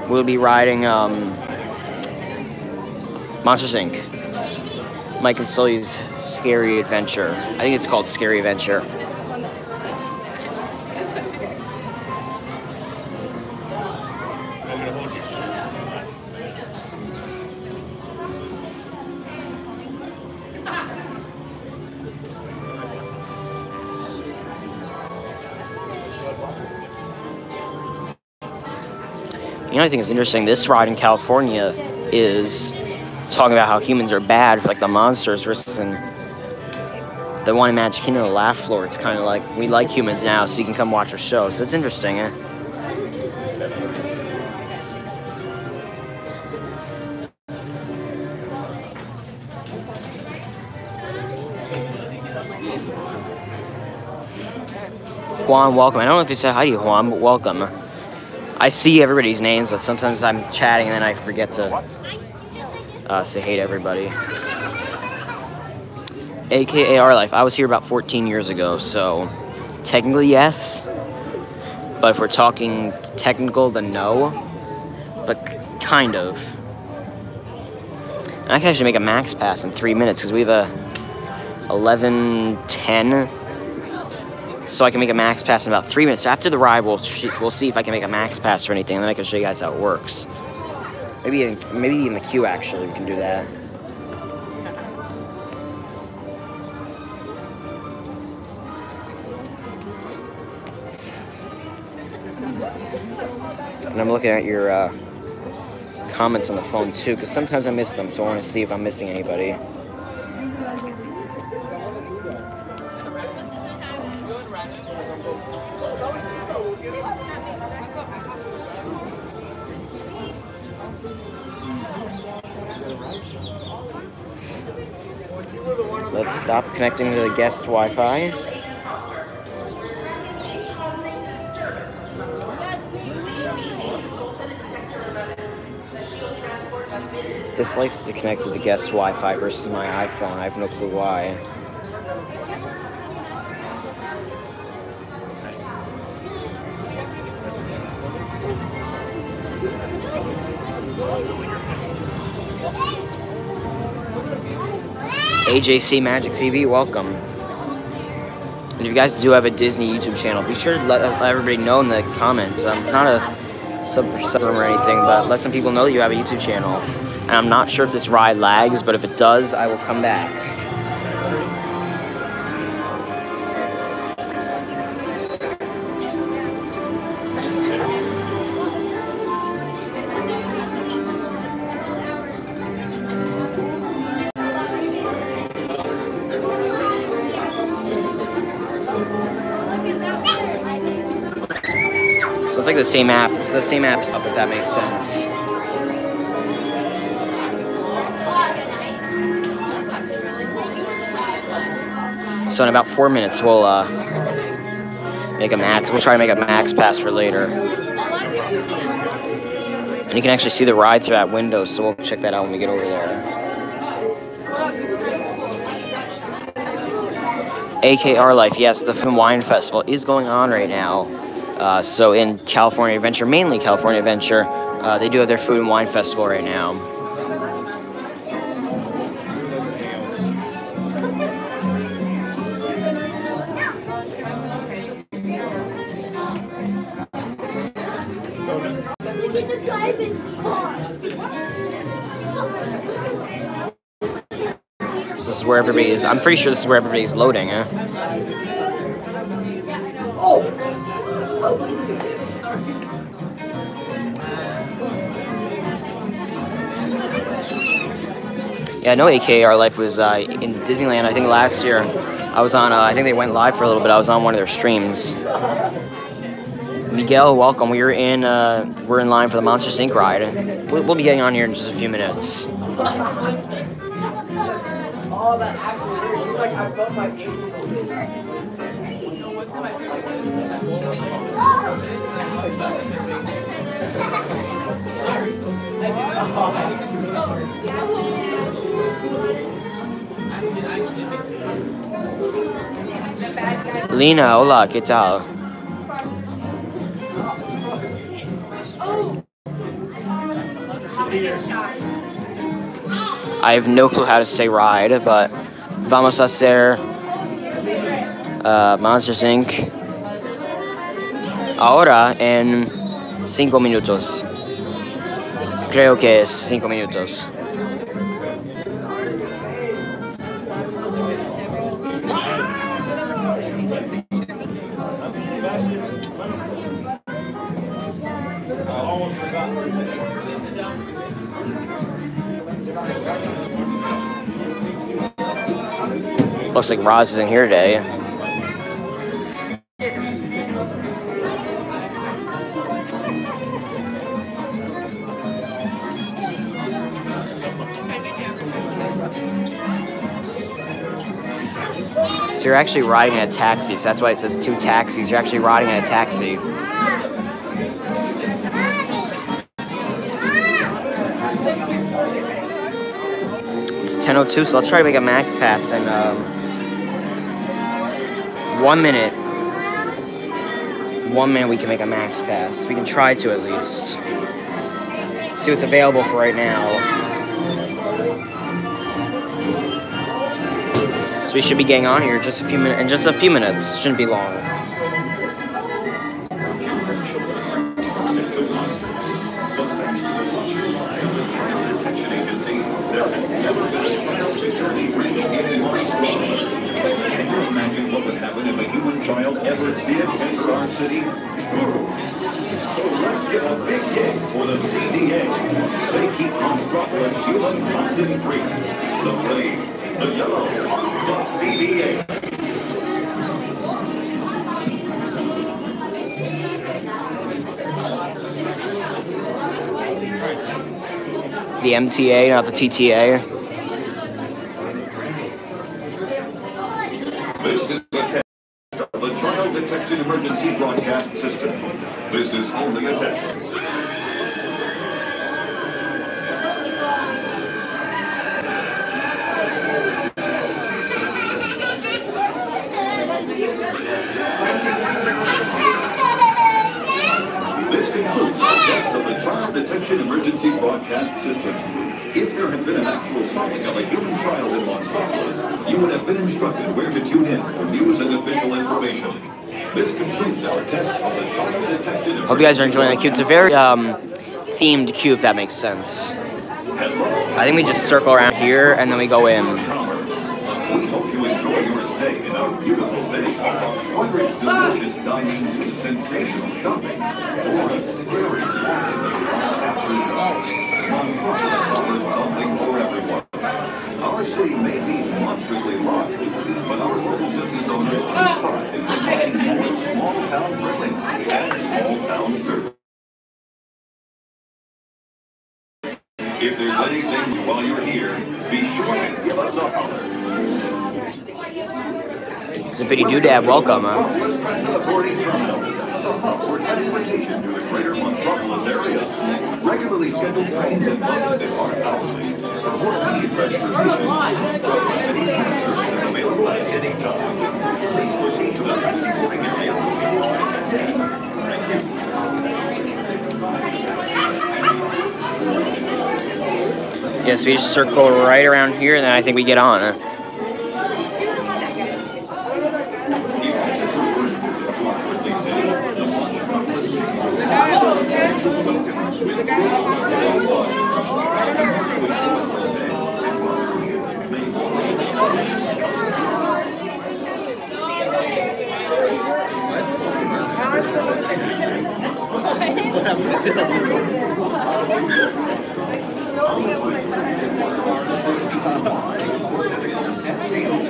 we'll be riding Monsters, Inc. Mike and Sully's Scary Adventure. I think it's called Scary Adventure. You know, I think it's interesting. This ride in California is talking about how humans are bad for like the monsters versus in the one in Magic Kingdom, the laugh floor. It's kind of like we like humans now, so you can come watch our show. So it's interesting, eh? Juan, welcome. I don't know if you said hi to you, Juan, but welcome. I see everybody's names, but sometimes I'm chatting and then I forget to say hey to everybody. AKR Life. I was here about 14 years ago, so technically yes. But if we're talking technical, then no. But kind of. And I can actually make a max pass in 3 minutes because we have a 11:10. So I can make a max pass in about 3 minutes. After the ride, we'll see if I can make a max pass or anything, and then I can show you guys how it works. Maybe in the queue, actually, we can do that. And I'm looking at your comments on the phone, too, because sometimes I miss them, so I want to see if I'm missing anybody. Let's stop connecting to the guest Wi-Fi. This likes to connect to the guest Wi-Fi versus my iPhone. I have no clue why. AJC Magic TV, welcome. And if you guys do have a Disney YouTube channel, be sure to let everybody know in the comments. It's not a sub for sub or anything, but let some people know that you have a YouTube channel. And I'm not sure if this ride lags, but if it does, I will come back. So it's like the same app. It's the same app stuff, if that makes sense. So in about 4 minutes, we'll make a max. We'll try to make a max pass for later. And you can actually see the ride through that window, so we'll check that out when we get over there. AKR Life, yes, the Food and Wine Festival is going on right now. So in California Adventure, mainly California Adventure, they do have their Food and Wine Festival right now. Look at the diamond car. So this is where everybody is. I'm pretty sure this is where everybody's loading, huh? Yeah, I know AKR Life was in Disneyland, I think last year. I was on, I think they went live for a little bit. I was on one of their streams. Miguel, welcome. We're in line for the Monsters Inc. ride. We'll be getting on here in just a few minutes. Oh, that actually looks like I felt my ankle. Lina, hola, ¿qué tal? I have no clue how to say ride, but vamos a hacer Monsters Inc. ahora en 5 minutos. Creo que es 5 minutos. Looks like Roz isn't here today. So you're actually riding in a taxi, so that's why it says 2 taxis. You're actually riding in a taxi. It's 10:02, so let's try to make a max pass in 1 minute. 1 minute we can make a max pass. We can try to at least. See what's available for right now. So we should be getting on here in just a few minutes. In just a few minutes, shouldn't be long. Imagine what would happen if a human child ever did enter our city? So let's get a big yay for the CDA. They keep monstrous human toxin free. The green, the yellow, the CDA. The MTA, not the TTA. This is the test of the Child Detection Emergency Broadcast System. This is only a test. This concludes the test of the Child Detection Emergency Broadcast System. If there have been an actual sighting of a human child in Monstropolis, you would have been instructed where to tune in for news and official information. This concludes our test of the child detected. Hope you guys are enjoying that cue. It's a very themed cue, if that makes sense. I think we just circle around here and then we go in. We hope you enjoy your stay in our beautiful city. Whether it's delicious dining, sensational shopping, or a scary warning after dark, Monstropolis offers something for everyone. Our city may be monstrously large, but our local business owners take pride in providing more small-town thrilling and small-town service. If there's anything while you're here, be sure to give us a holler. Zippity doodad, welcome, huh? Transporting terminal, the hub for transportation to the greater Monstropolis area. Regularly scheduled trains and buses depart hourly. For more immediate transportation, Monstropolis City Tram service is available at any time. Please proceed to the transporting area. Thank you. Yes, we just circle right around here, and then I think we get on.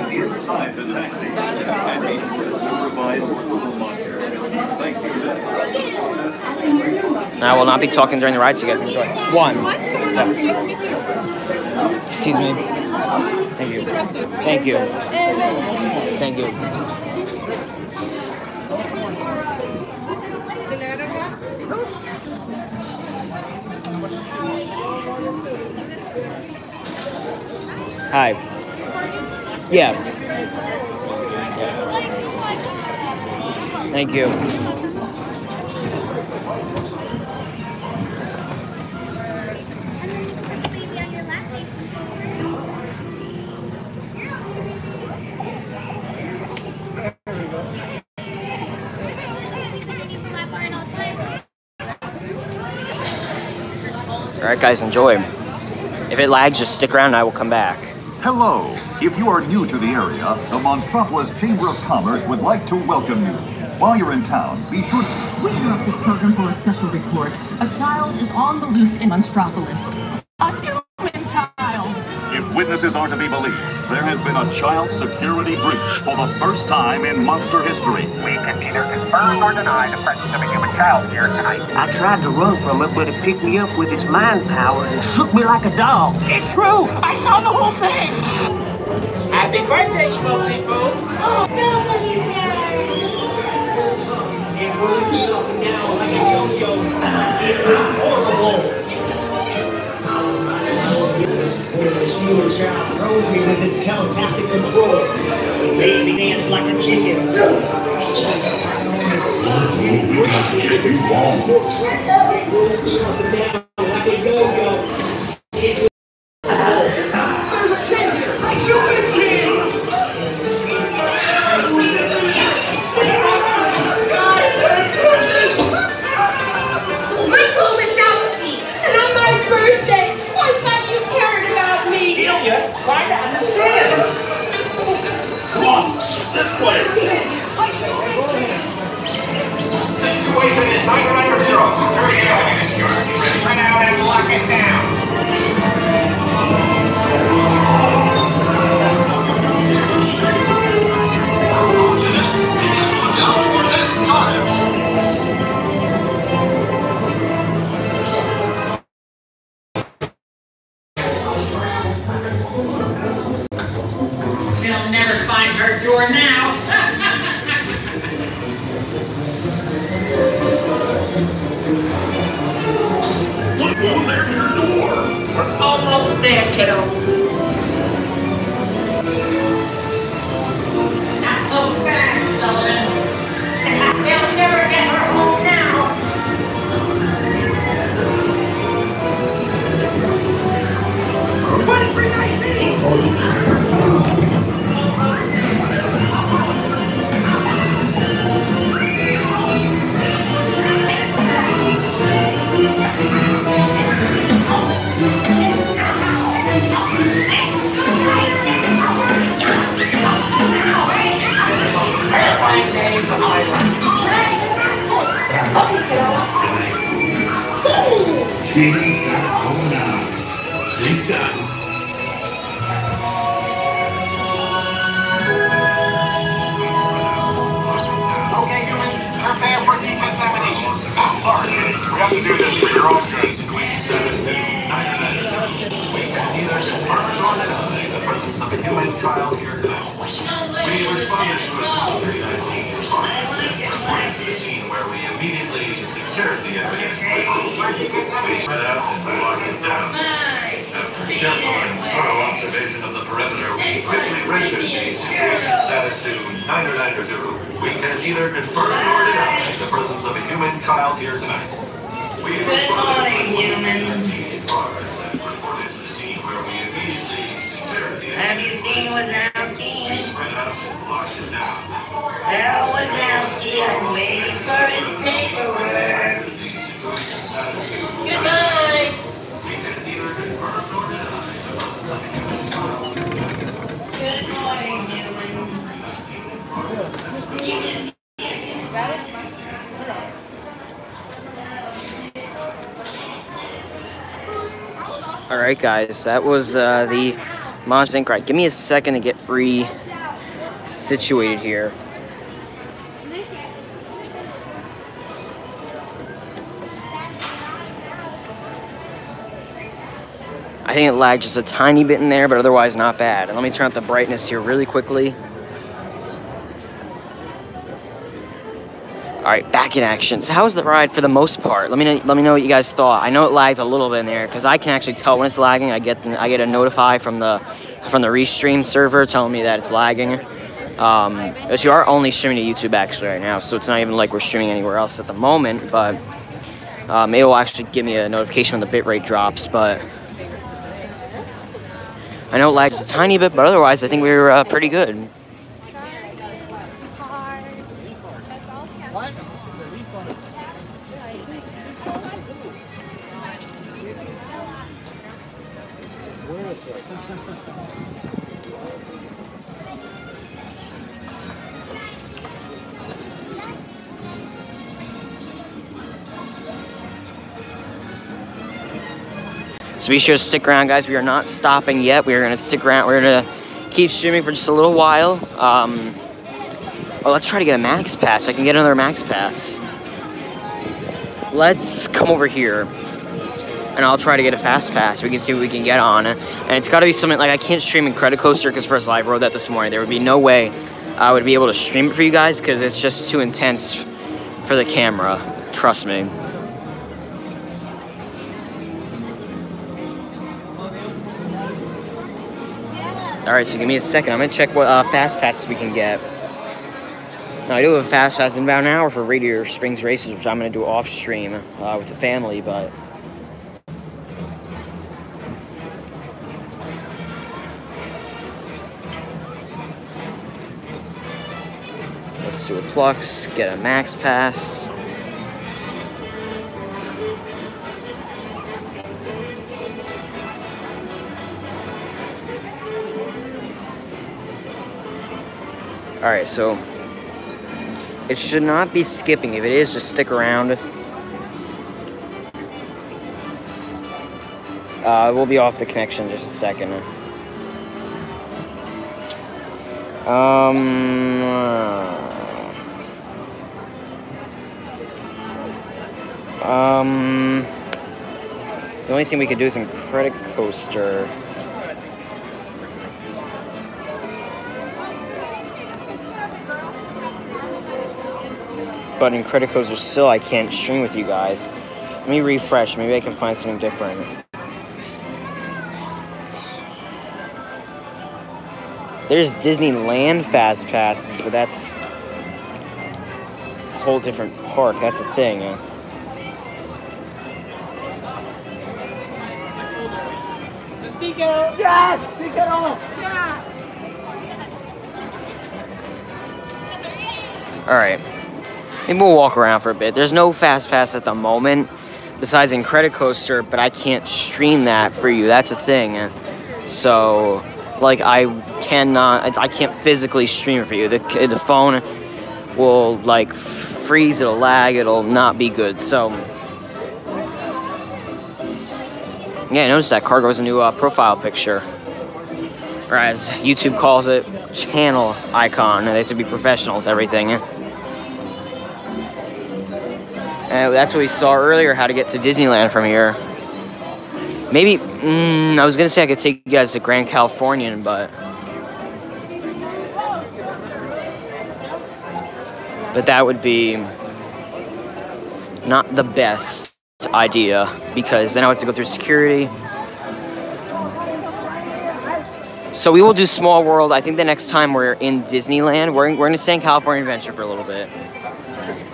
Inside the taxi, and be sure to supervise your little monster. Thank you. And I will not be talking during the ride, so you guys enjoy. One. Yeah. Excuse me. Thank you. Thank you. Thank you. Hi. Yeah. Thank you. Alright guys, enjoy. If it lags, just stick around and I will come back. Hello! If you are new to the area, the Monstropolis Chamber of Commerce would like to welcome you. While you're in town, be sure to... We interrupt this program for a special report. A child is on the loose in Monstropolis. A human child! If witnesses are to be believed, there has been a child security breach for the first time in monster history. We can neither confirm nor deny the presence of a human child here tonight. I tried to run from it, but it picked me up with its mind power and shook me like a dog. It's true! I saw the whole thing! Happy birthday, Smokesy Boo! Oh, nobody cares! It rolled me up and down like a yo-yo. It was horrible. This human child froze me with its telepathic control. It made me dance like a chicken. Get me wrong. It rolled me up and down like a yo-yo. There's a kid here! A human kid! Michael Wazowski! And on my birthday, I thought you cared about me! Celia, try to understand. Come on, this place. A human kid! Situation is 99-0. Security area. Spread out and lock it down. They'll never find her door now. Look, there's your door. We're almost there, kiddo. Not so fast, Sullivan. They'll never get her home now. Wait! Demons gotta calm down. Sleep down. Okay, humans, prepare for decontamination. Sorry, we have to do this for your own good. Situation status 2. We can neither confirm nor deny the presence of a human child here tonight. We responded to a call 319 reporting to the scene where we immediately secured the evidence. We spread out and locked it down. After careful and thorough observation of the perimeter, we quickly rendered the situation status to 9990. We can neither confirm nor deny the presence of a human child here tonight. We responded to humans. Reported to the scene where we immediately secured the evidence. Have you seen Wazowski? We spread out and locked it down. Tell Wazowski I'm waiting for his paperwork. Good night. We can neither confirm nor deny the presence of a human child. Good morning, humans. Got it? Alright guys, that was the Monster Inc. Right, give me a second to get re-situated here. I think it lagged just a tiny bit in there, but otherwise not bad. And let me turn up the brightness here really quickly. All right, back in action. So how was the ride for the most part? Let me know what you guys thought. I know it lags a little bit in there because I can actually tell when it's lagging. I get a notify from the Restream server telling me that it's lagging. Because you are only streaming to YouTube actually right now, so it's not even like we're streaming anywhere else at the moment. But it will actually give me a notification when the bitrate drops. But I know it lags a tiny bit, but otherwise I think we were pretty good. So be sure to stick around, guys. We are not stopping yet. We are going to stick around. We're going to keep streaming for just a little while. Oh, let's try to get a max pass. I can get another max pass. Let's come over here, and I'll try to get a fast pass. We can see what we can get on. And it's got to be something like I can't stream Incredicoaster because first of all, I wrote that this morning. There would be no way I would be able to stream it for you guys because it's just too intense for the camera. Trust me. Alright, so give me a second. I'm going to check what fast passes we can get. Now, I do have a fast pass in about an hour for Radiator Springs Races, which I'm going to do off stream with the family, but... Let's do a Plux, get a max pass. Alright, so it should not be skipping. If it is, just stick around. We'll be off the connection in just a second. The only thing we could do is Incredicoaster. But Incredicoaster still I can't stream with you guys. Let me refresh. Maybe I can find something different. There's Disneyland Fast Passes, but that's a whole different park. That's the thing. Yes! Take it off! Alright. Maybe we'll walk around for a bit. There's no Fast Pass at the moment, besides Incredicoaster, but I can't stream that for you. That's a thing. So, like, I can't physically stream it for you. The phone will, like, freeze, it'll lag, it'll not be good. So, Yeah, I noticed that Cargo's a new profile picture. Or as YouTube calls it, channel icon. They have to be professional with everything. And that's what we saw earlier, how to get to Disneyland from here. Maybe, I was going to say I could take you guys to Grand Californian, but that would be not the best idea, because then I have to go through security. So we will do Small World. I think the next time we're in Disneyland, we're going to stay in California Adventure for a little bit.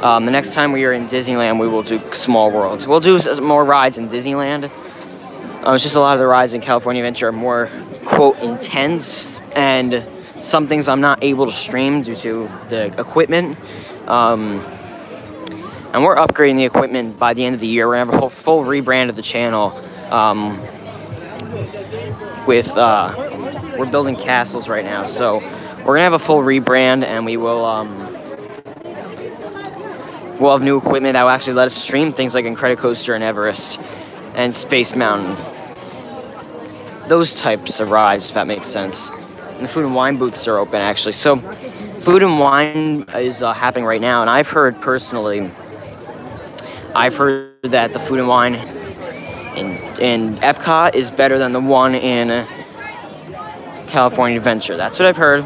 The next time we are in Disneyland, we will do Small World. We'll do more rides in Disneyland. It's just a lot of the rides in California Adventure are more, quote, intense, and some things I'm not able to stream due to the equipment. And we're upgrading the equipment by the end of the year. We're going to have a whole full rebrand of the channel. We're building castles right now, so we're going to have a full rebrand, and we will, we'll have new equipment that will actually let us stream things like Incredicoaster and Everest and Space Mountain. Those types of rides, if that makes sense. And the food and wine booths are open, actually. So food and wine is happening right now, and I've heard personally, that the food and wine in Epcot is better than the one in California Adventure. That's what I've heard.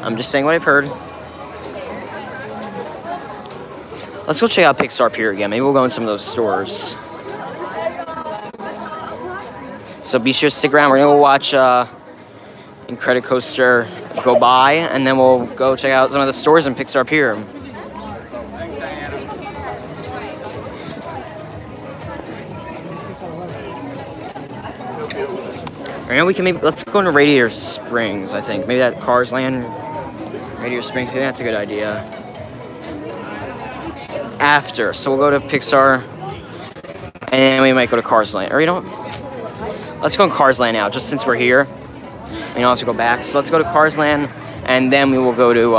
I'm just saying what I've heard. Let's go check out Pixar Pier again. Maybe we'll go in some of those stores. So be sure to stick around. We're going to go watch Incredicoaster go by, and then we'll go check out some of the stores in Pixar Pier. Right now we can let's go into Radiator Springs, I think. Maybe that Cars Land, Radiator Springs, maybe that's a good idea. After, so we'll go to Pixar, and then we might go to Cars Land. Or you know, let's go in Cars Land now, just since we're here. We don't have to go back. So let's go to Cars Land, and then we will go to,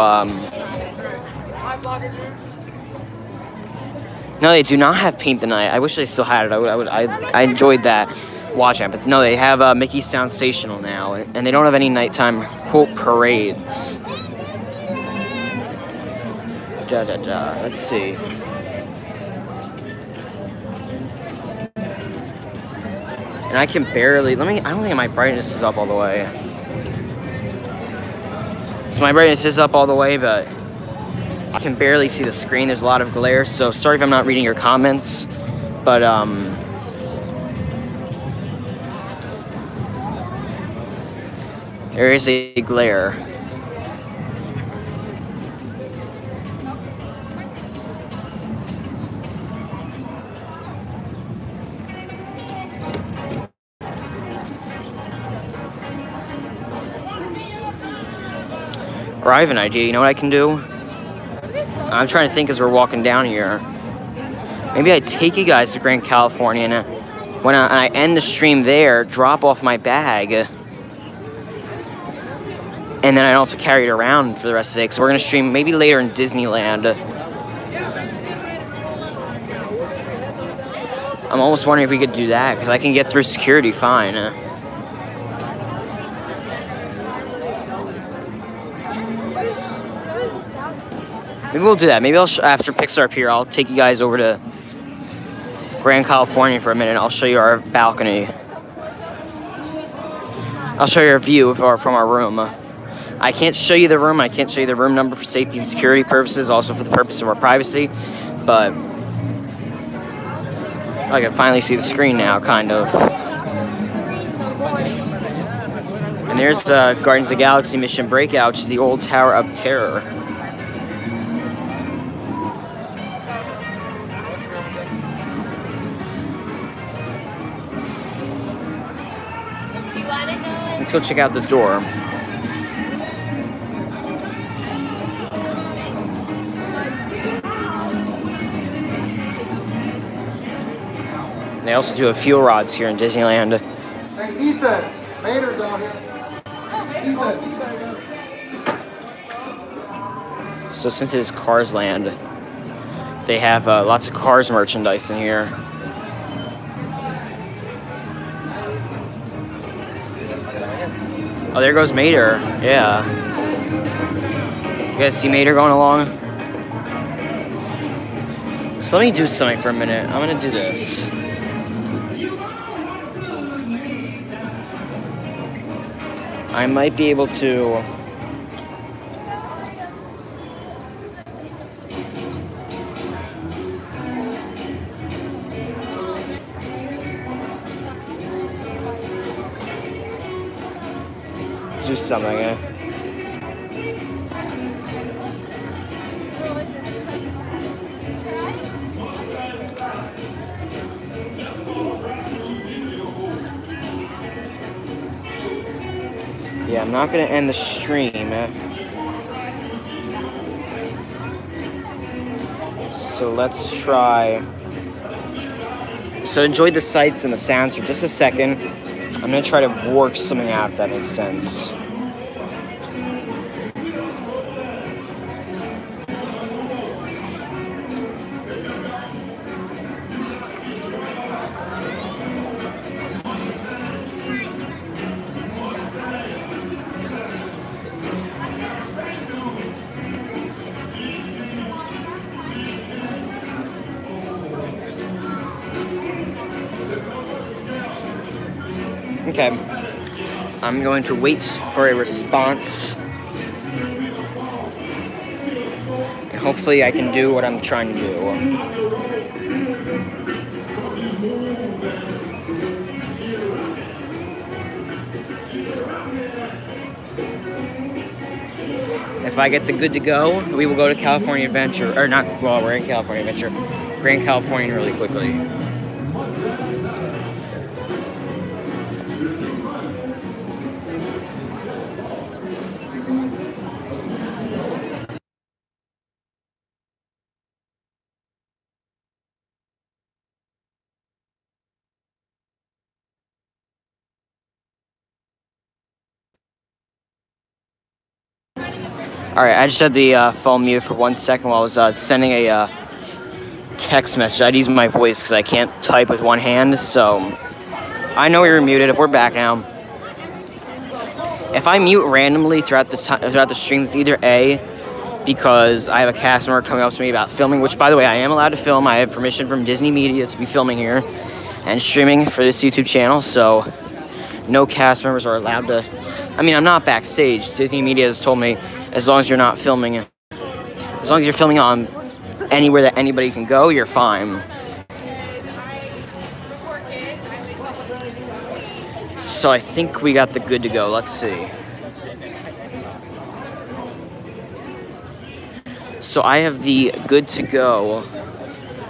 no, they do not have Paint the Night. I wish they still had it. I enjoyed that. Watch it, but no, they have Mickey Sound Stational now, and they don't have any nighttime, quote, parades. Let's see. And I can barely, I don't think my brightness is up all the way. So my brightness is up all the way, but I can barely see the screen. There's a lot of glare, so sorry if I'm not reading your comments, but, there is a glare. Or I have an idea. You know what I can do? I'm trying to think as we're walking down here. Maybe I take you guys to Grand Californian. When I end the stream there, drop off my bag. And then I don't have to carry it around for the rest of the day. So we're going to stream maybe later in Disneyland. I'm almost wondering if we could do that, because I can get through security fine. Maybe we'll do that. Maybe after Pixar Pier, I'll take you guys over to Grand California for a minute. I'll show you our balcony. I'll show you a view from our room. I can't show you the room. I can't show you the room number for safety and security purposes, also for the purpose of our privacy. But I can finally see the screen now, kind of. And there's the Guardians of the Galaxy Mission Breakout, which is the old Tower of Terror. Let's go check out this door. They also do have fuel rods here in Disneyland. Hey, Ethan! Mater's out here. Ethan! So since it is Cars Land, they have lots of Cars merchandise in here. Oh, there goes Mater. Yeah. You guys see Mater going along? So let me do something for a minute. I'm gonna do this. I might be able to... do something, Yeah, I'm not gonna end the stream. So let's try. So enjoy the sights and the sounds for just a second. I'm gonna try to work something out, if that makes sense. Okay, I'm going to wait for a response, and hopefully I can do what I'm trying to do. If I get the good to go, we will go to California Adventure, or not, well, we're in California Adventure, Grand Californian really quickly. Alright, I just had the phone muted for 1 second while I was sending a text message. I'd use my voice because I can't type with one hand, so I know we were muted. We're back now. If I mute randomly throughout the stream, it's either A, because I have a cast member coming up to me about filming, which, by the way, I am allowed to film. I have permission from Disney Media to be filming here and streaming for this YouTube channel, so no cast members are allowed to... I mean, I'm not backstage. Disney Media has told me, as long as you're not filming, as long as you're filming on anywhere that anybody can go, you're fine. So I think we got the good to go. Let's see. So I have the good to go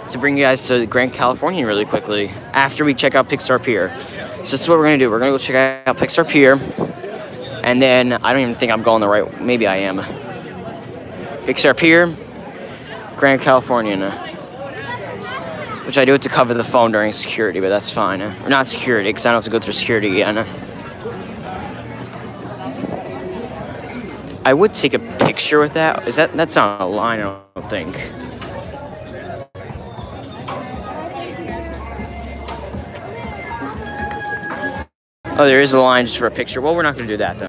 to bring you guys to Grand Californian really quickly after we check out Pixar Pier. So this is what we're going to do. We're going to go check out Pixar Pier. And then, I don't even think I'm going the right... Maybe I am. Pixar Pier, Grand Californian. Which I do it to cover the phone during security, but that's fine. Or not security, because I don't have to go through security again. I would take a picture with that. Is that... That's not a line, I don't think. Oh, there is a line just for a picture. Well, we're not going to do that, though.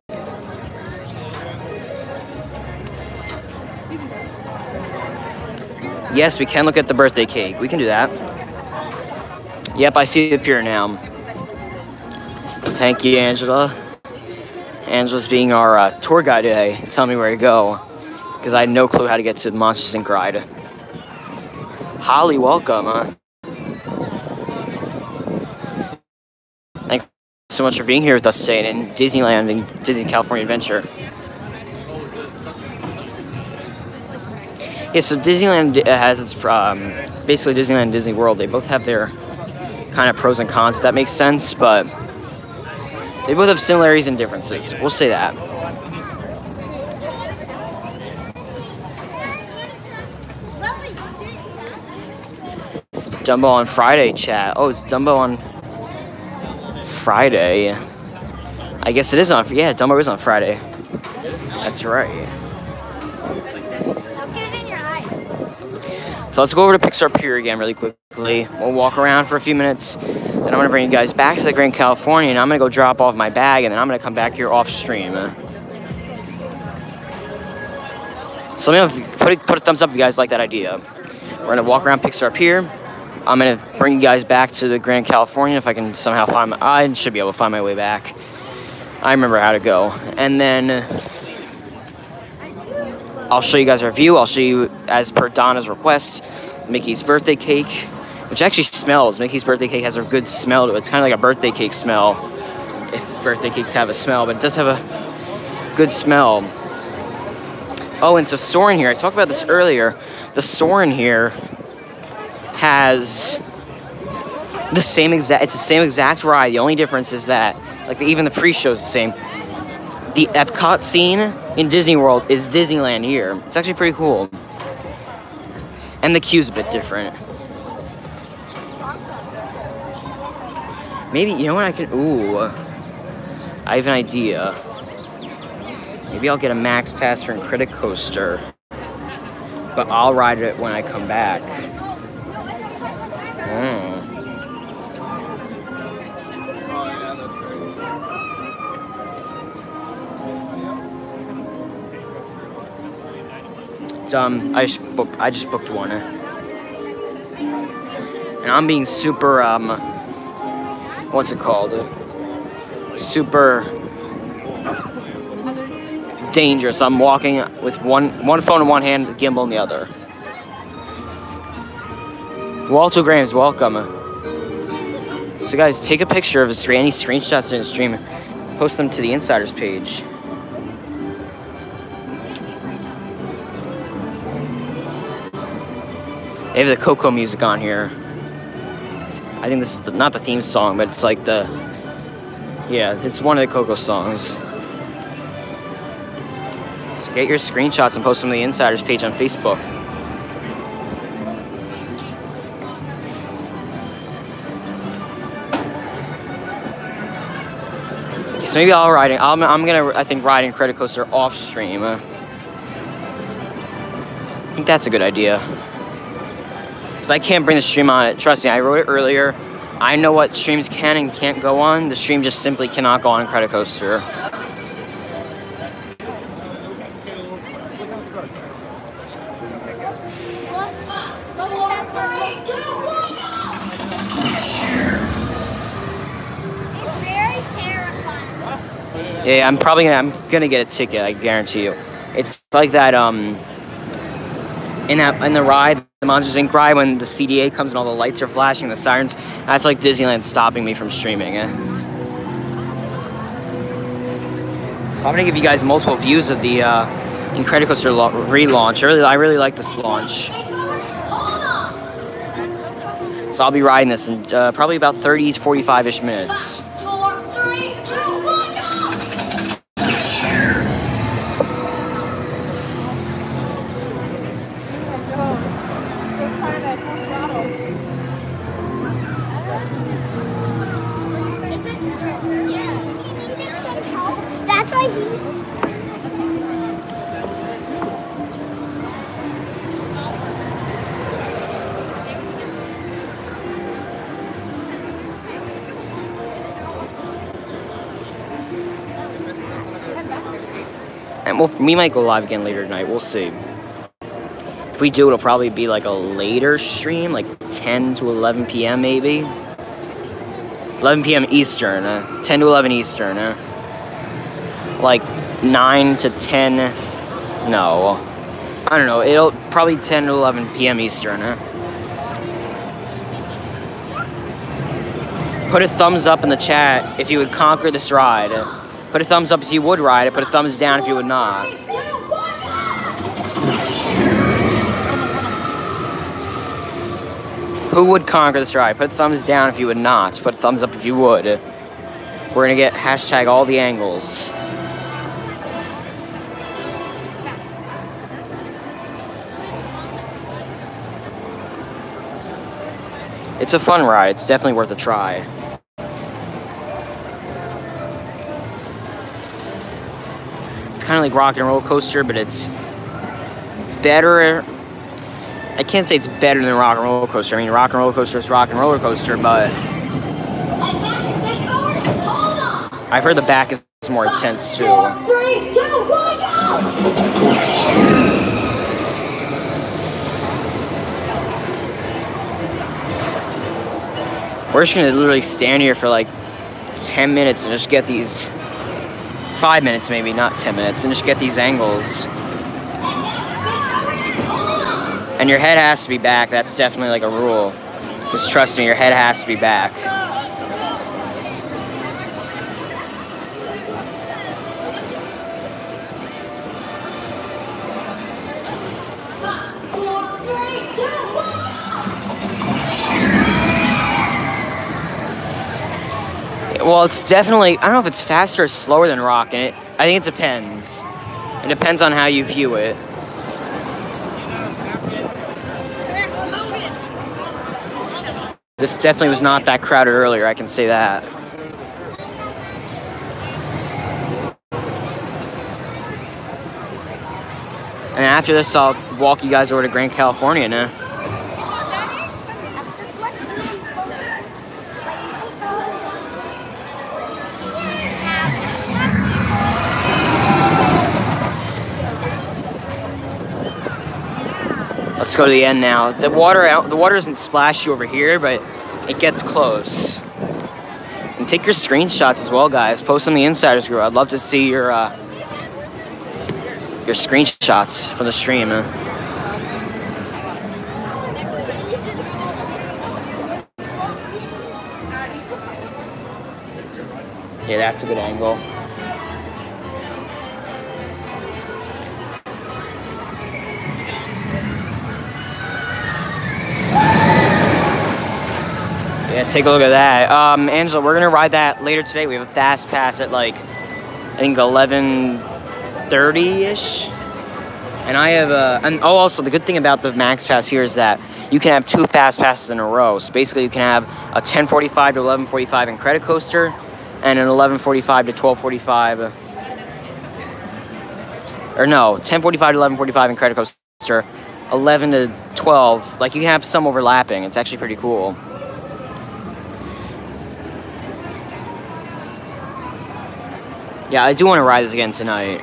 Yes, we can look at the birthday cake. We can do that. Yep, I see the pier now. Thank you, Angela. Angela's being our tour guide today. Tell me where to go, because I had no clue how to get to the Monsters Inc. ride. Holly, welcome. Thank you so much for being here with us today in Disneyland and Disney California Adventure. Yeah, so Disneyland has its, basically Disneyland and Disney World, they both have their kind of pros and cons, if that makes sense, but they both have similarities and differences. We'll say that. Dumbo on Friday, chat. Oh, it's Dumbo on Friday. I guess it is on, yeah, Dumbo is on Friday. That's right. So let's go over to Pixar Pier again really quickly. We'll walk around for a few minutes. Then I'm going to bring you guys back to the Grand California, and I'm going to go drop off my bag, and then I'm going to come back here off stream. So let me know if you put a thumbs up if you guys like that idea. We're going to walk around Pixar Pier. I'm going to bring you guys back to the Grand California if I can somehow find I should be able to find my way back. I remember how to go. And then I'll show you guys our view. I'll show you, as per Donna's request, Mickey's birthday cake, which actually smells. Mickey's birthday cake has a good smell to it. It's kind of like a birthday cake smell, if birthday cakes have a smell, but it does have a good smell. Oh, and so Soarin' here, I talked about this earlier. The Soarin' here has the same exact, it's the same exact ride. The only difference is that, like, even the pre-show is the same. The Epcot scene in Disney World is Disneyland here. It's actually pretty cool. And the queue's a bit different. Maybe, you know what I could, ooh. I have an idea. Maybe I'll get a max pass for Incredicoaster. But I'll ride it when I come back. I just booked one, and I'm being super what's it called? Super dangerous. I'm walking with one phone in one hand, the gimbal in the other. Walter Graham's welcome. So guys, take a picture of any screenshots in the stream, post them to the Insiders page. They have the Coco music on here. I think this is not the theme song, but it's like the... Yeah, it's one of the Coco songs. So get your screenshots and post them to the Insiders page on Facebook. So maybe I'll ride it. I'm gonna, I think, ride Incredicoaster off stream. I think that's a good idea. Because I can't bring the stream on it. Trust me, I wrote it earlier. I know what streams can and can't go on. The stream just simply cannot go on Incredicoaster. Yeah, I'm gonna get a ticket, I guarantee you. It's like that, in the ride, the Monsters Inc. ride, when the CDA comes and all the lights are flashing, the sirens, that's like Disneyland stopping me from streaming. So I'm gonna give you guys multiple views of the Incredicoaster relaunch. I really like this launch. So I'll be riding this in probably about 30 to 45-ish minutes. And we might go live again later tonight. We'll see. If we do, it'll probably be like a later stream, like 10 to 11 p.m. maybe. 11 p.m. Eastern. 10 to 11 Eastern. Like 9 to 10. No. I don't know. It'll probably 10 to 11 p.m. Eastern. Put a thumbs up in the chat if you would conquer this ride. Put a thumbs up if you would ride it. Put a thumbs down if you would not. Who would conquer this ride? Put a thumbs down if you would not. Put a thumbs up if you would. We're gonna get hashtag all the angles. It's a fun ride. It's definitely worth a try. It's kind of like Rock and Roller Coaster, but it's better I can't say it's better than Rock and Roller Coaster. I mean, Rock and Roller Coaster is Rock and Roller Coaster, but I've heard the back is more intense too. 4, 3, 2, 1, go! We're just gonna literally stand here for like 10 minutes and just get these, 5 minutes maybe, not 10 minutes, and just get these angles. And your head has to be back. That's definitely like a rule. Just trust me, your head has to be back. 4, 3, 2, 1, go! Well, it's definitely, I don't know if it's faster or slower than Rock, and I think it depends. It depends on how you view it. This definitely was not that crowded earlier, I can say that. And after this, I'll walk you guys over to Grand California now. Let's go to the end now. The water doesn't splash you over here, but it gets close. And take your screenshots as well, guys. Post on the Insiders group. I'd love to see your screenshots from the stream. Yeah, that's a good angle. Yeah, take a look at that. Angela, we're gonna ride that later today. We have a fast pass at like, I think 11:30-ish. And I have also the good thing about the Max Pass here is that you can have 2 fast passes in a row. So basically you can have a 10:45 to 11:45 in Credit Coaster and an 11:45 to 12:45. Or no, 10:45 to 11:45 in Credit Coaster, 11 to 12. Like you can have some overlapping. It's actually pretty cool. Yeah, I do want to ride this again tonight.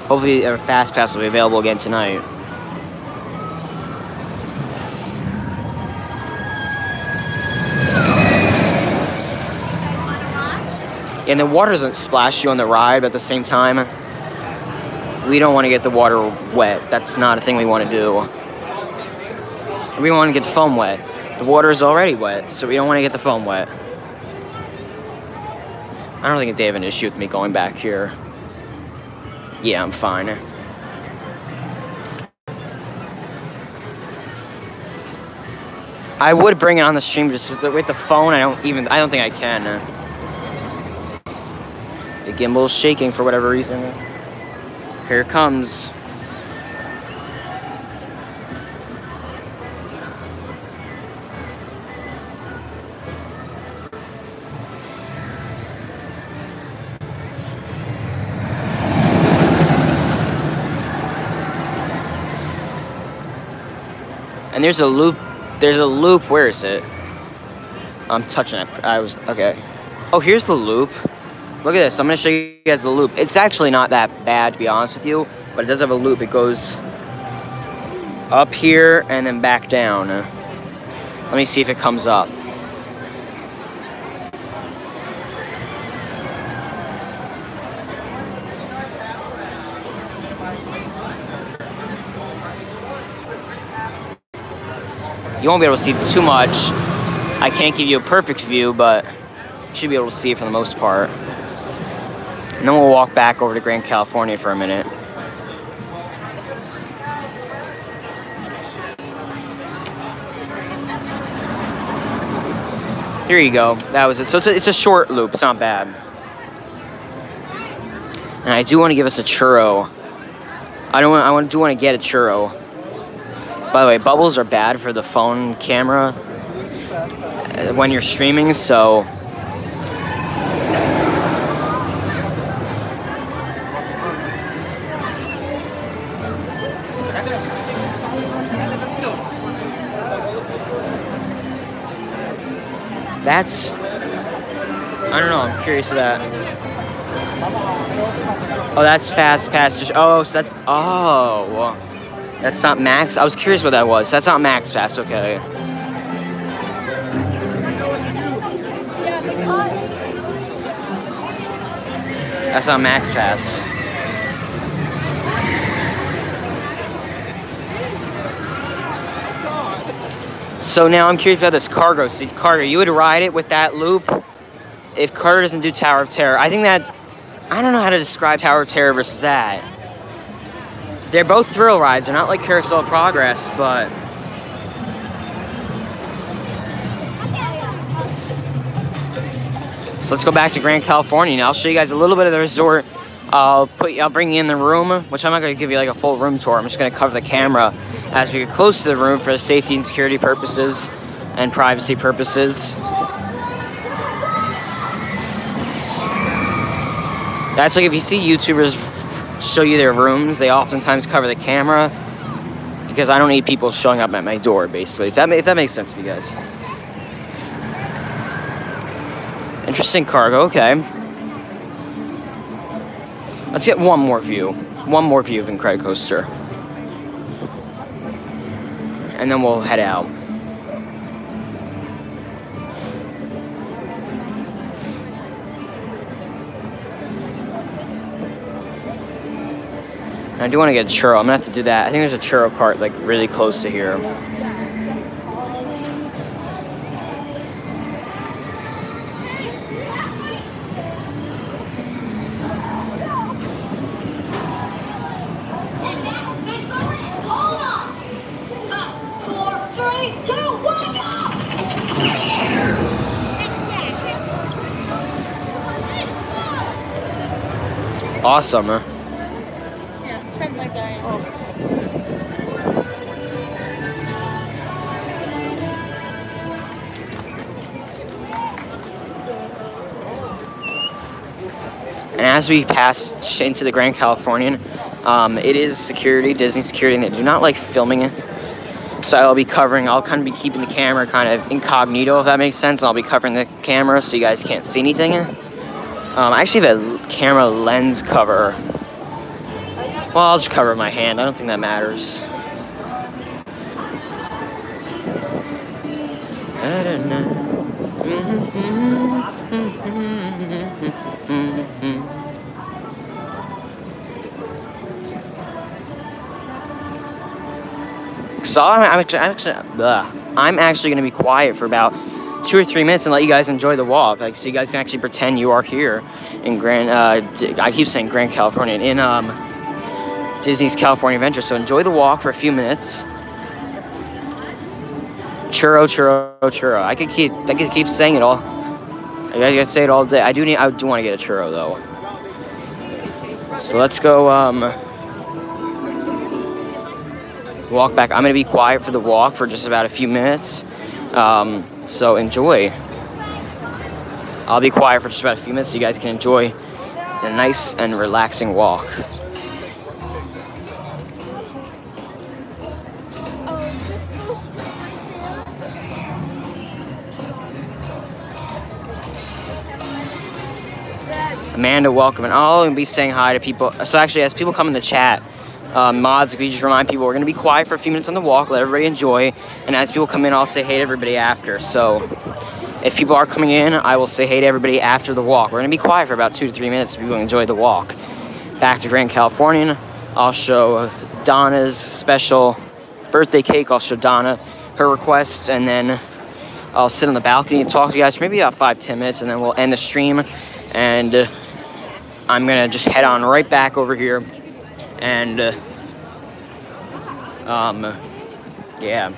Hopefully a fast pass will be available again tonight. Yeah, and the water doesn't splash you on the ride, but at the same time, we don't want to get the water wet. That's not a thing we want to do. We want to get the foam wet. The water is already wet, so we don't want to get the foam wet. I don't think they have an issue with me going back here. Yeah, I'm fine. I would bring it on the stream, just with the phone. I don't think I can. The gimbal's shaking for whatever reason. Here it comes. And there's a loop. Where is it? I'm touching it. Okay. Oh, here's the loop. Look at this. I'm gonna show you guys the loop. It's actually not that bad, to be honest with you, but it does have a loop. It goes up here and then back down. Let me see if it comes up. You won't be able to see too much. I can't give you a perfect view, but you should be able to see it for the most part. And then we'll walk back over to Grand California for a minute. Here you go. That was it. So it's a short loop. It's not bad. And I do want to give us a churro. I do want to get a churro. By the way, bubbles are bad for the phone camera when you're streaming, so That's... I don't know, I'm curious of that. Oh, that's fast pass. Oh, so that's... Oh. That's not max? I was curious what that was. That's not max pass, okay. That's not max pass. So now I'm curious about this cargo. See, cargo, you would ride it with that loop if Carter doesn't do Tower of Terror. I think that, I don't know how to describe Tower of Terror versus that. They're both thrill rides. They're not like Carousel of Progress, but... So let's go back to Grand California now. I'll show you guys a little bit of the resort. I'll bring you in the room, which I'm not going to give you like a full room tour. I'm just going to cover the camera as we get close to the room for the safety and security purposes and privacy purposes. That's like if you see YouTubers show you their rooms, they oftentimes cover the camera because I don't need people showing up at my door, basically. If that makes sense to you guys. Interesting cargo, okay. Let's get one more view. One more view of Incredicoaster. And then we'll head out. I do want to get a churro. I'm gonna have to do that. I think there's a churro cart like really close to here. Awesome, huh? Yeah, something like that. And as we pass into the Grand Californian, it is security, Disney security, and they do not like filming it. So I'll kind of be keeping the camera kind of incognito, if that makes sense. And I'll be covering the camera so you guys can't see anything. I actually have a camera lens cover. Well, I'll just cover my hand. I don't think that matters. I don't know. So I'm actually going to be quiet for about 2 or 3 minutes and let you guys enjoy the walk, like so you guys can actually pretend you are here in I keep saying Grand California, in Disney's California Adventure. So enjoy the walk for a few minutes. Churro, churro, churro. I could keep saying it all. I could say it all day. I do want to get a churro though. So let's go walk back. I'm gonna be quiet for the walk for just about a few minutes. So enjoy. I'll be quiet for just about a few minutes so you guys can enjoy a nice and relaxing walk. Amanda, welcome. And I'll be saying hi to people. So actually, as people come in the chat, mods, if you just remind people, we're going to be quiet for a few minutes on the walk, let everybody enjoy, and as people come in, I'll say hey to everybody after. So if people are coming in, I will say hey to everybody after the walk. We're going to be quiet for about 2 to 3 minutes so people enjoy the walk. Back to Grand Californian, I'll show Donna's special birthday cake. I'll show Donna her request, and then I'll sit on the balcony and talk to you guys for maybe about 5-10 minutes, and then we'll end the stream, and I'm going to just head on right back over here. And, yeah.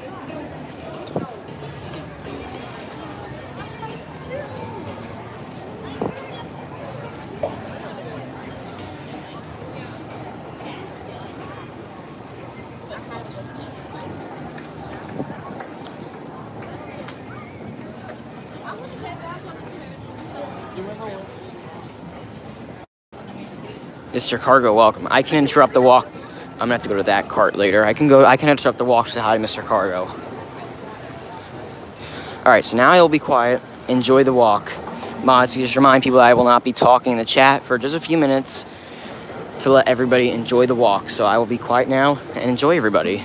Mr. Cargo, welcome. I can interrupt the walk. I'm gonna have to go to that cart later. I can interrupt the walk to say hi to Mr. Cargo. Alright, so now I'll be quiet enjoy the walk. Mods, just remind people that I will not be talking in the chat for just a few minutes to let everybody enjoy the walk. So I will be quiet now and enjoy everybody.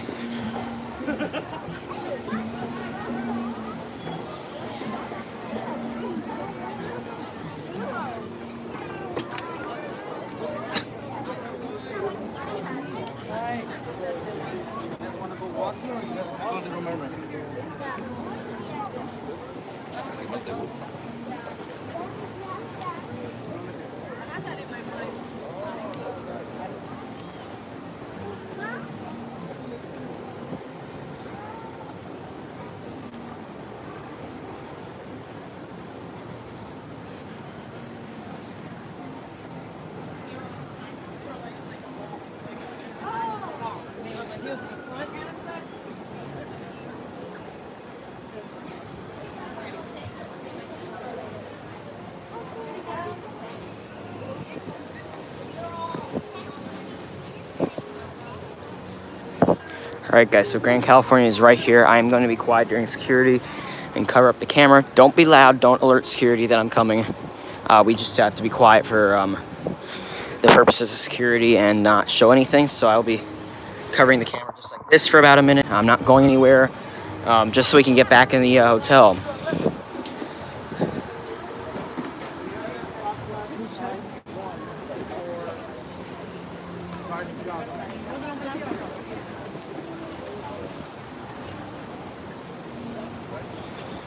Alright guys, so Grand California is right here. I'm going to be quiet during security and cover up the camera. Don't be loud, don't alert security that I'm coming. We just have to be quiet for the purposes of security and not show anything. So I'll be covering the camera just like this for about a minute. I'm not going anywhere, just so we can get back in the hotel.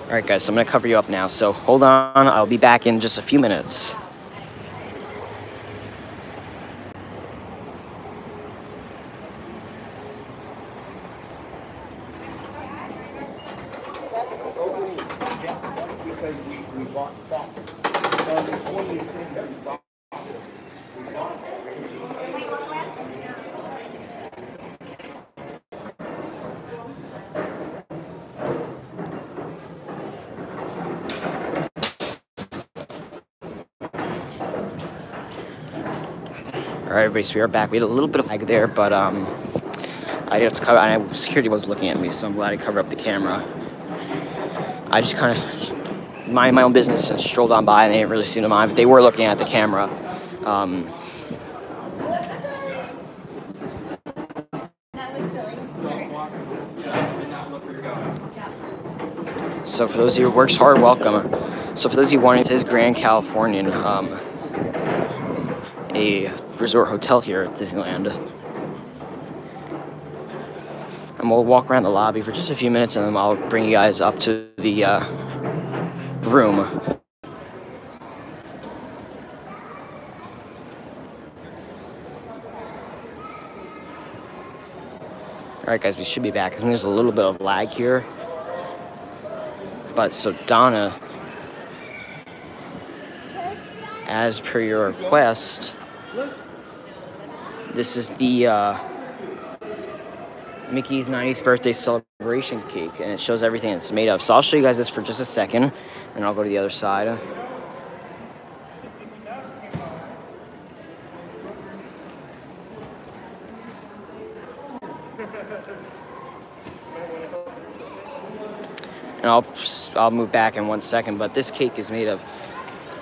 Alright guys, so I'm going to cover you up now, so hold on, I'll be back in just a few minutes. Alright everybody, so we are back. We had a little bit of lag there, but I have to cover, and security was looking at me, so I'm glad I covered up the camera. I just kind of minded my own business and strolled on by, and they didn't really seem to mind, but they were looking at the camera. So for those of you who works hard, welcome. So for those of you wanting, it is Grand Californian, a resort hotel here at Disneyland. And we'll walk around the lobby for just a few minutes, and then I'll bring you guys up to the room. Alright guys, we should be back. I think there's a little bit of lag here. But so Donna, as per your request, this is the Mickey's 90th birthday celebration cake, and it shows everything it's made of. So I'll show you guys this for just a second, and I'll go to the other side. And I'll move back in 1 second, but this cake is made of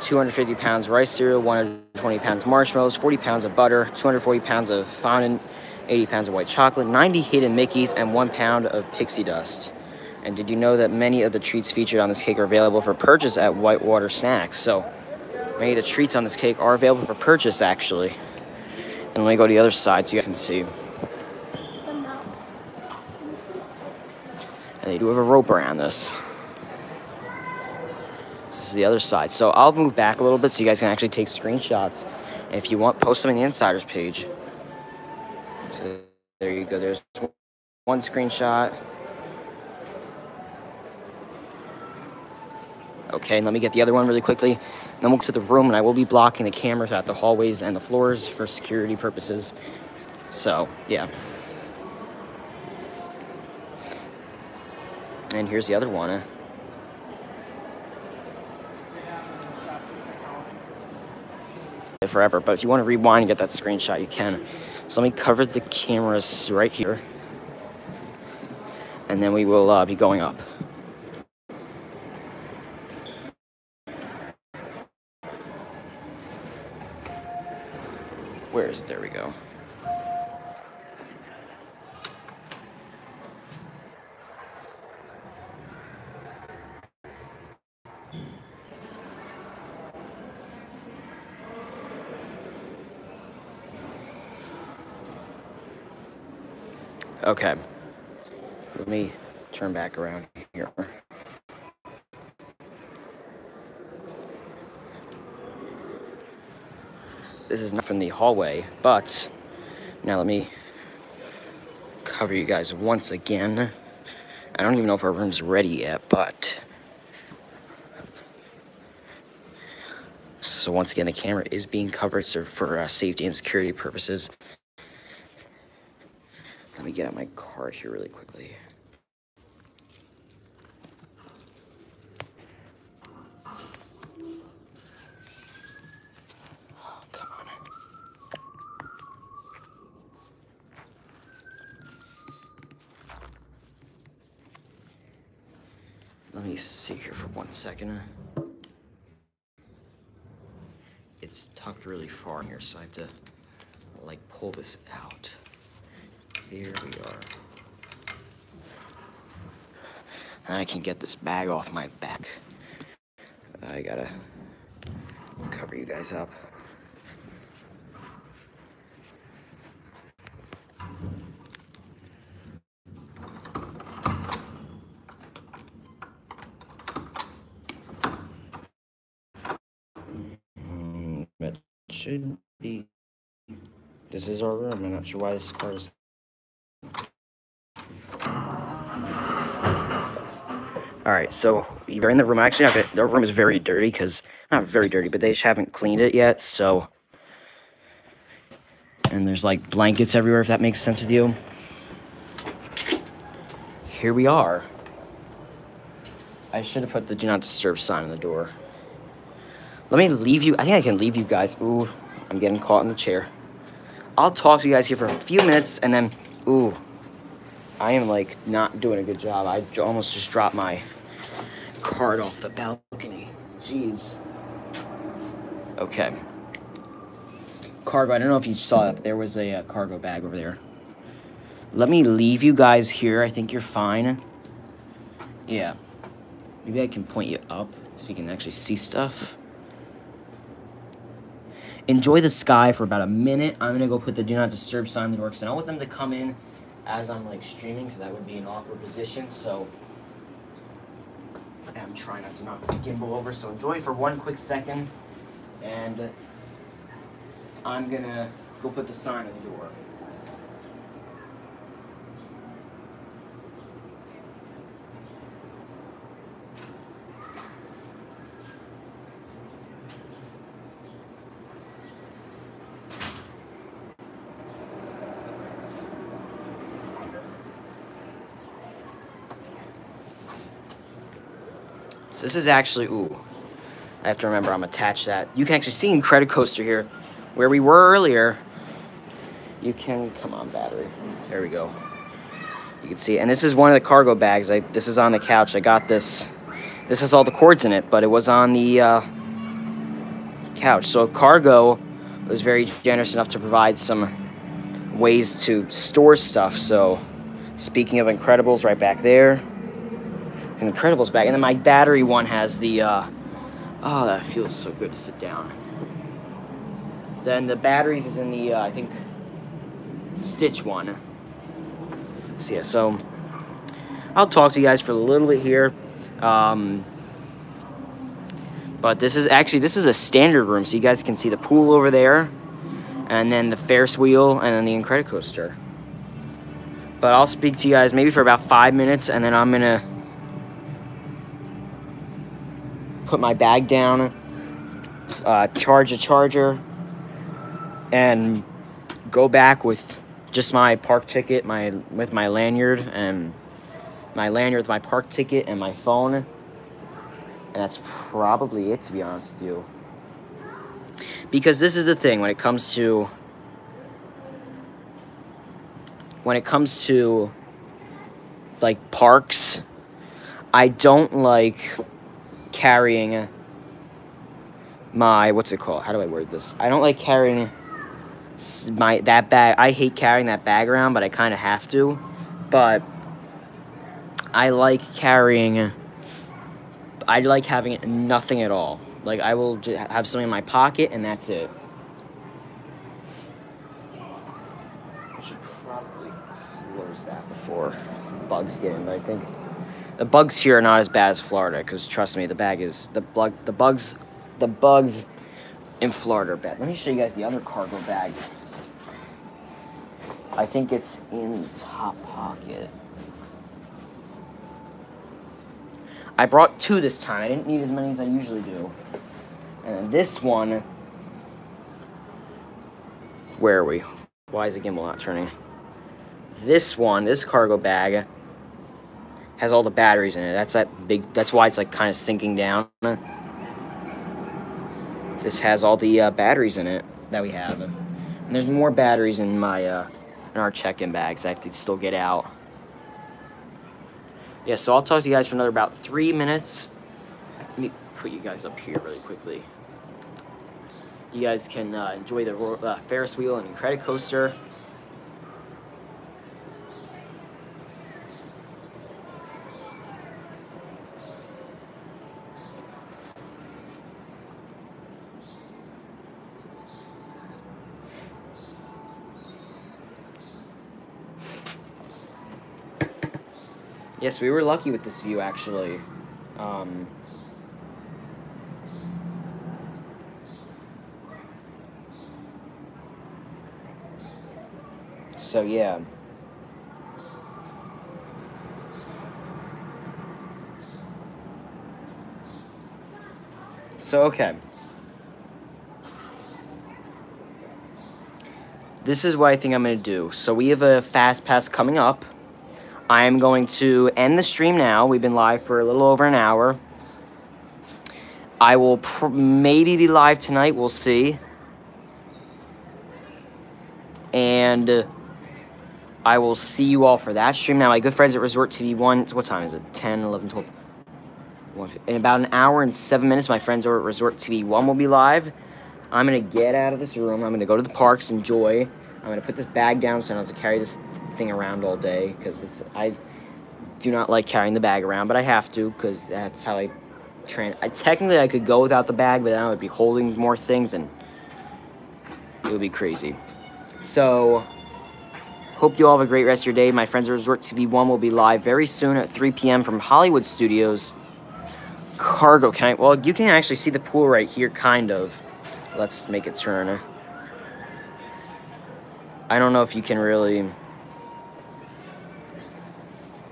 250 pounds rice cereal, 120 pounds marshmallows, 40 pounds of butter, 240 pounds of fondant, 80 pounds of white chocolate, 90 hidden Mickeys, and 1 pound of pixie dust. And did you know that many of the treats featured on this cake are available for purchase at Whitewater Snacks? So many of the treats on this cake are available for purchase, actually. And let me go to the other side so you guys can see. And they do have a rope around this. This is the other side. So I'll move back a little bit so you guys can actually take screenshots. And if you want, post them in the Insiders page. So there you go. There's one screenshot. Okay, and let me get the other one really quickly. Then we'll go to the room, and I will be blocking the cameras at the hallways and the floors for security purposes. So, yeah. And here's the other one. Forever, but if you want to rewind and get that screenshot, you can. So let me cover the cameras right here, and then we will be going up. Where is it? There we go. Okay. Let me turn back around here. This is not from the hallway, but now let me cover you guys once again. I don't even know if our room's ready yet, but... So once again, the camera is being covered for safety and security purposes. Let me get out my card here really quickly. Oh, come on. Let me see here for 1 second. It's tucked really far in here, so I have to, like, pull this out. Here we are. And I can get this bag off my back. I gotta cover you guys up. That should be. This is our room. I'm not sure why this is closed. Alright, so you're in the room. Actually, the room is very dirty because, not very dirty, but they just haven't cleaned it yet, so. And there's like blankets everywhere, if that makes sense with you. Here we are. I should have put the do not disturb sign on the door. Let me leave you. I think I can leave you guys. Ooh, I'm getting caught in the chair. I'll talk to you guys here for a few minutes, and then, ooh, I am, like, not doing a good job. I almost just dropped my card off the balcony. Jeez. Okay. Cargo. I don't know if you saw that, but there was a cargo bag over there. Let me leave you guys here. I think you're fine. Yeah. Maybe I can point you up so you can actually see stuff. Enjoy the sky for about a minute. I'm gonna go put the do not disturb sign on the door because I don't want them to come in as I'm like streaming, because that would be an awkward position. So I'm trying not to knock the gimbal over. So enjoy for 1 quick second, and I'm gonna go put the sign on the door. So this is actually, ooh, I have to remember I'm attached that. You can actually see in Credit Coaster here, where we were earlier. You can, come on, battery. There we go. You can see, and this is one of the cargo bags. This is on the couch. I got this. This has all the cords in it, but it was on the couch. So cargo was very generous enough to provide some ways to store stuff. So speaking of Incredibles, right back there. Incredibles bag, and then my battery one has the oh, that feels so good to sit down. Then the batteries is in the I think Stitch one. So yeah, so I'll talk to you guys for a little bit here, but this is a standard room, so you guys can see the pool over there, and then the Ferris wheel, and then the Incredicoaster. But I'll speak to you guys maybe for about 5 minutes, and then I'm gonna put my bag down, charge a charger, and go back with just my park ticket, with my lanyard, and my lanyard with my park ticket and my phone. And that's probably it, to be honest with you. Because this is the thing, when it comes to like parks, I don't like carrying my, what's it called? How do I word this? I don't like carrying that bag. I hate carrying that bag around, but I kind of have to. But I like carrying. I like having nothing at all. Like, I will just have something in my pocket, and that's it. I should probably close that before bugs get in. But I think the bugs here are not as bad as Florida, because trust me, the bugs in Florida are bad. Let me show you guys the other cargo bag. I think it's in the top pocket. I brought 2 this time. I didn't need as many as I usually do. And then this one... Where are we? Why is the gimbal not turning? This one, this cargo bag, has all the batteries in it. That's why it's like kind of sinking down. This has all the batteries in it that we have. And there's more batteries in my in our check-in bags I have to still get out. Yeah, so I'll talk to you guys for another about 3 minutes. Let me put you guys up here really quickly. You guys can enjoy the Ferris wheel and credit coaster. Yes, we were lucky with this view, actually. So, yeah. So, okay. This is what I think I'm going to do. So, we have a Fast Pass coming up. I am going to end the stream now. We've been live for a little over an hour. I will maybe be live tonight. We'll see. And I will see you all for that stream. Now, my good friends at Resort TV 1, what time is it? 10, 11, 12. 1. In about an hour and 7 minutes, my friends over at Resort TV 1 will be live. I'm going to get out of this room. I'm going to go to the parks, enjoy. I'm going to put this bag down so I don't have to carry this thing around all day, because I do not like carrying the bag around, but I have to, because that's how I technically I could go without the bag, but then I would be holding more things and it would be crazy. So hope you all have a great rest of your day. My friends at Resort TV 1 will be live very soon at 3 p.m. from Hollywood Studios. Cargo, well, you can actually see the pool right here, kind of. Let's make it turn. I don't know if you can really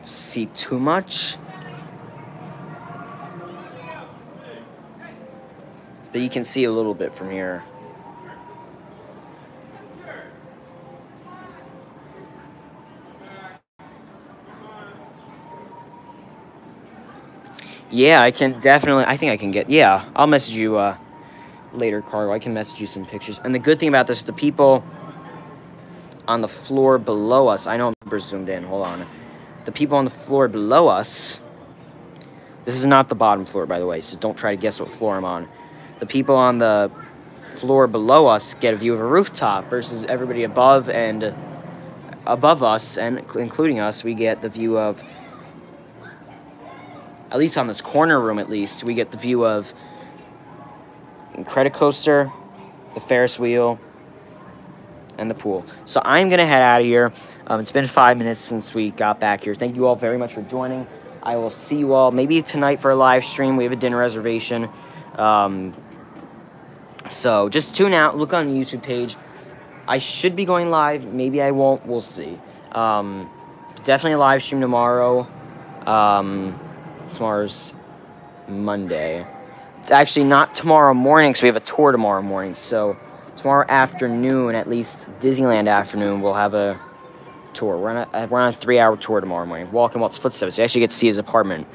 see too much, but you can see a little bit from here. Yeah, I can definitely, I think I can get, yeah, I'll message you later, Cargo. I can message you some pictures. And the good thing about this is the people on the floor below us, I know I'm super zoomed in, hold on. The people on the floor below us, this is not the bottom floor, by the way, so don't try to guess what floor I'm on. The people on the floor below us get a view of a rooftop versus everybody above, and above us, and including us, we get the view of, at least on this corner room at least, we get the view of credit coaster, the Ferris wheel, and the pool. So I'm going to head out of here. It's been 5 minutes since we got back here. Thank you all very much for joining. I will see you all maybe tonight for a live stream. We have a dinner reservation. So just tune out. Look on the YouTube page. I should be going live. Maybe I won't. We'll see. Definitely a live stream tomorrow. Tomorrow's Monday. It's actually not tomorrow morning, because we have a tour tomorrow morning. So tomorrow afternoon, at least Disneyland afternoon, we'll have a tour. We're on a 3-hour tour tomorrow morning. Walk in Walt's footsteps. You actually get to see his apartment.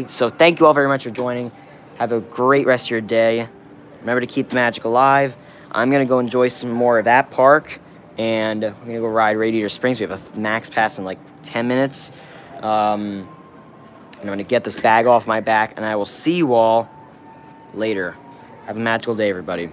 So thank you all very much for joining. Have a great rest of your day. Remember to keep the magic alive. I'm going to go enjoy some more of that park. And we're going to go ride Radiator Springs. We have a max pass in like 10 minutes. And I'm going to get this bag off my back. And I will see you all later. Have a magical day, everybody.